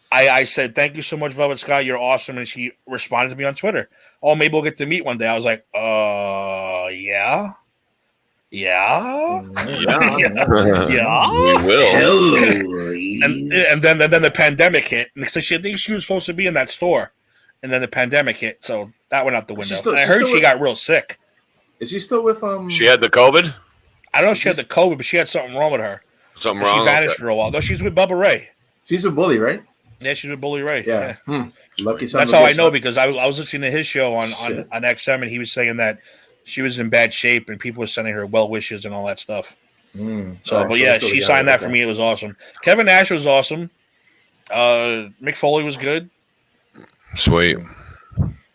I said, "Thank you so much, Velvet Sky. You're awesome." And she responded to me on Twitter. "Oh, maybe we'll get to meet one day." I was like, yeah. Yeah. We will. Hello, and then the pandemic hit. And so I think she was supposed to be in that store. And then the pandemic hit. So that went out the window. I heard she got real sick. Is she still with She had the COVID? I don't know if she had the COVID, but she had something wrong with her. Something wrong? She vanished for a while. No, she's with Bubba Ray. She's with Bully, right? Yeah, she's with Bully Ray. Yeah. Lucky son. That's how I know, because I was listening to his show on XM, and he was saying that she was in bad shape, and people were sending her well wishes and all that stuff. She signed that for me. It was awesome. Kevin Nash was awesome. Mick Foley was good. Sweet.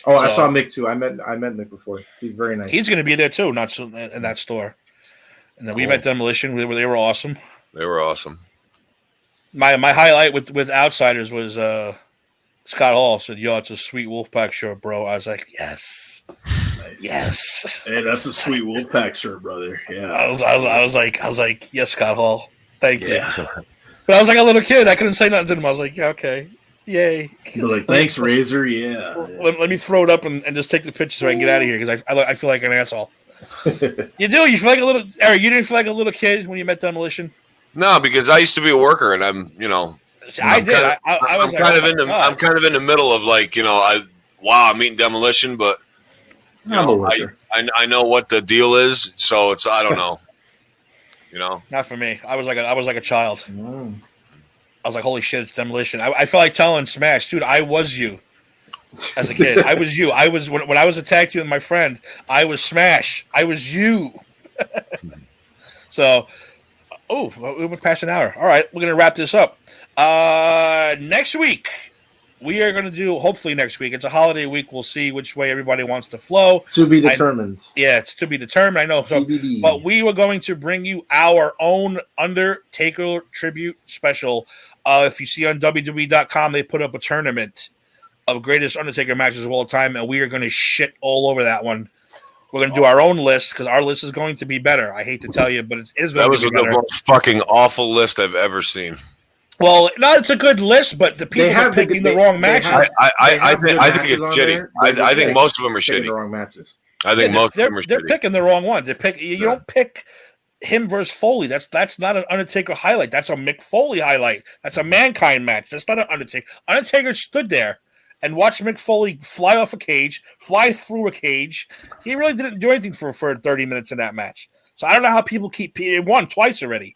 Oh, I saw Mick too. I met Mick before. He's very nice. He's going to be there too, not so, in that store. And then we met Demolition. They were awesome. They were awesome. My highlight with Outsiders was Scott Hall said, "Yo, it's a sweet Wolfpack shirt, bro." I was like, "Yes, nice. Yes." Hey, that's a sweet Wolfpack shirt, brother. Yeah. I was like, "Yes, Scott Hall, thank you." But I was like a little kid. I couldn't say nothing to him. I was like, "Yeah, okay, yay." You're like, "Thanks, Razor." Yeah. Let me throw it up and just take the picture so I can get out of here, because I feel like an asshole. You do? You feel like a little Eric? You didn't feel like a little kid when you met Demolition? No, because I used to be a worker, and I'm kind of in the middle of like, I'm meeting Demolition, but I know what the deal is, so it's I don't know. Not for me. I was like a child. I was like, holy shit, it's Demolition. I felt like telling Smash, dude, I was you as a kid. I was you. I was when I was attacked you and my friend, I was Smash. I was you. So we went past an hour. All right, we're going to wrap this up. Next week, we are going to do, hopefully next week, it's a holiday week. We'll see which way everybody wants to flow. To be determined. It's to be determined. I know. So, but we were going to bring you our own Undertaker tribute special. If you see on WWE.com, they put up a tournament of greatest Undertaker matches of all time, and we are going to shit all over that one. We're going to do our own list, because our list is going to be better. I hate to tell you, but it is going to be better. That was the most fucking awful list I've ever seen. Well, no, it's a good list, but the people are picking the wrong matches. I think it's shitty. I think most of them are shitty. The wrong matches. I think most of them are shitty. They're picking the wrong ones. You don't pick him versus Foley. That's not an Undertaker highlight. That's a Mick Foley highlight. That's a Mankind match. That's not an Undertaker. Undertaker stood there and watched Mick Foley fly off a cage, fly through a cage. He really didn't do anything for 30 minutes in that match. So I don't know how people it won twice already.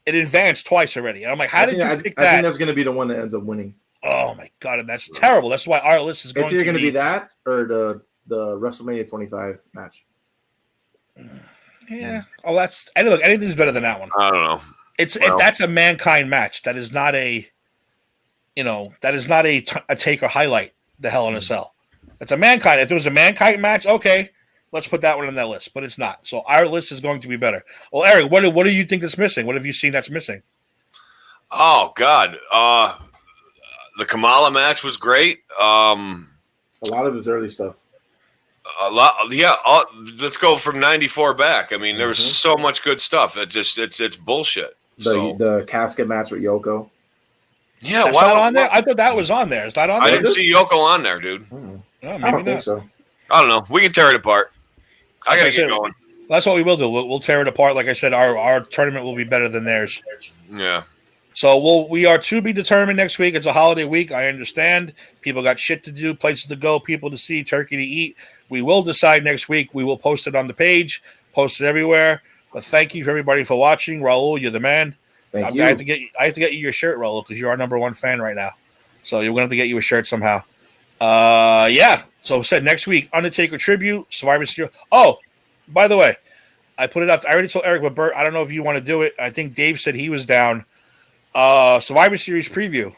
It advanced twice already. And I'm like, how did you pick that? I think that's going to be the one that ends up winning. Oh, my God. And that's terrible. That's why our list is going to be. It's either going to be that or the WrestleMania 25 match. Yeah. Oh, look, anything's better than that one. I don't know. That's a Mankind match. That is not a Taker highlight, the Hell in a Cell. It's a Mankind. If there was a Mankind match, okay. let's put that one on that list, but it's not. So our list is going to be better. Well, Eric, what do you think is missing? What have you seen that's missing? Oh God, the Kamala match was great. A lot of his early stuff. A lot, yeah. Let's go from '94 back. I mean, there was so much good stuff. It's bullshit. The casket match with Yoko. Yeah, That's not on there. I thought that was on there. It's not on I there. didn't see Yoko on there, dude. Oh, I maybe don't think not. so. I don't know. We can tear it apart. I gotta Like I get said, going. That's what we will do. We'll tear it apart. Like I said, our tournament will be better than theirs. Yeah. So we are to be determined next week. It's a holiday week. I understand. People got shit to do, places to go, people to see, turkey to eat. We will decide next week. We will post it on the page, post it everywhere. But thank you for everybody for watching. Raul, you're the man. Thank you. I have to get you your shirt, Raul, because you're our number one fan right now. So you're going to have to get you a shirt somehow. Yeah. So said next week, Undertaker tribute, Survivor Series. Oh, by the way, I put it out. I already told Eric, but Bert, I don't know if you want to do it. I think Dave said he was down. Survivor Series preview.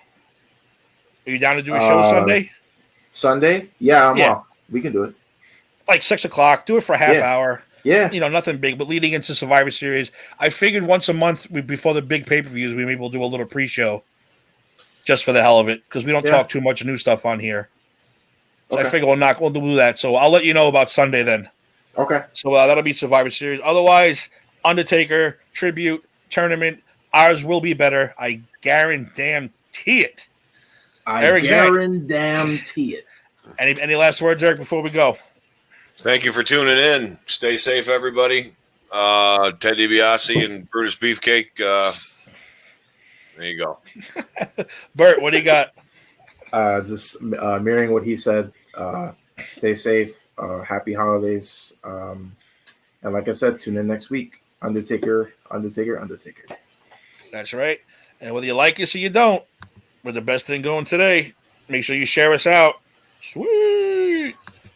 Are you down to do a show Sunday? Sunday? Yeah, I'm Yeah. off. We can do it. Like 6 o'clock. Do it for a half Yeah. hour. Yeah. Nothing big, but leading into Survivor Series. I figured once a month before the big pay-per-views, we maybe will do a little pre-show just for the hell of it, because we don't talk too much new stuff on here. So I figure we'll do that. So I'll let you know about Sunday then. Okay. So that'll be Survivor Series. Otherwise, Undertaker tribute tournament. Ours will be better. I guarantee it. I Eric Zach. guarantee it. Any last words, Eric, before we go? Thank you for tuning in. Stay safe, everybody. Ted DiBiase and Brutus Beefcake. There you go. Bert, what do you got? Just mirroring what he said. Stay safe. Happy holidays. And like I said, tune in next week. Undertaker. That's right. And whether you like us or you don't, we're the best thing going today. Make sure you share us out. Sweet.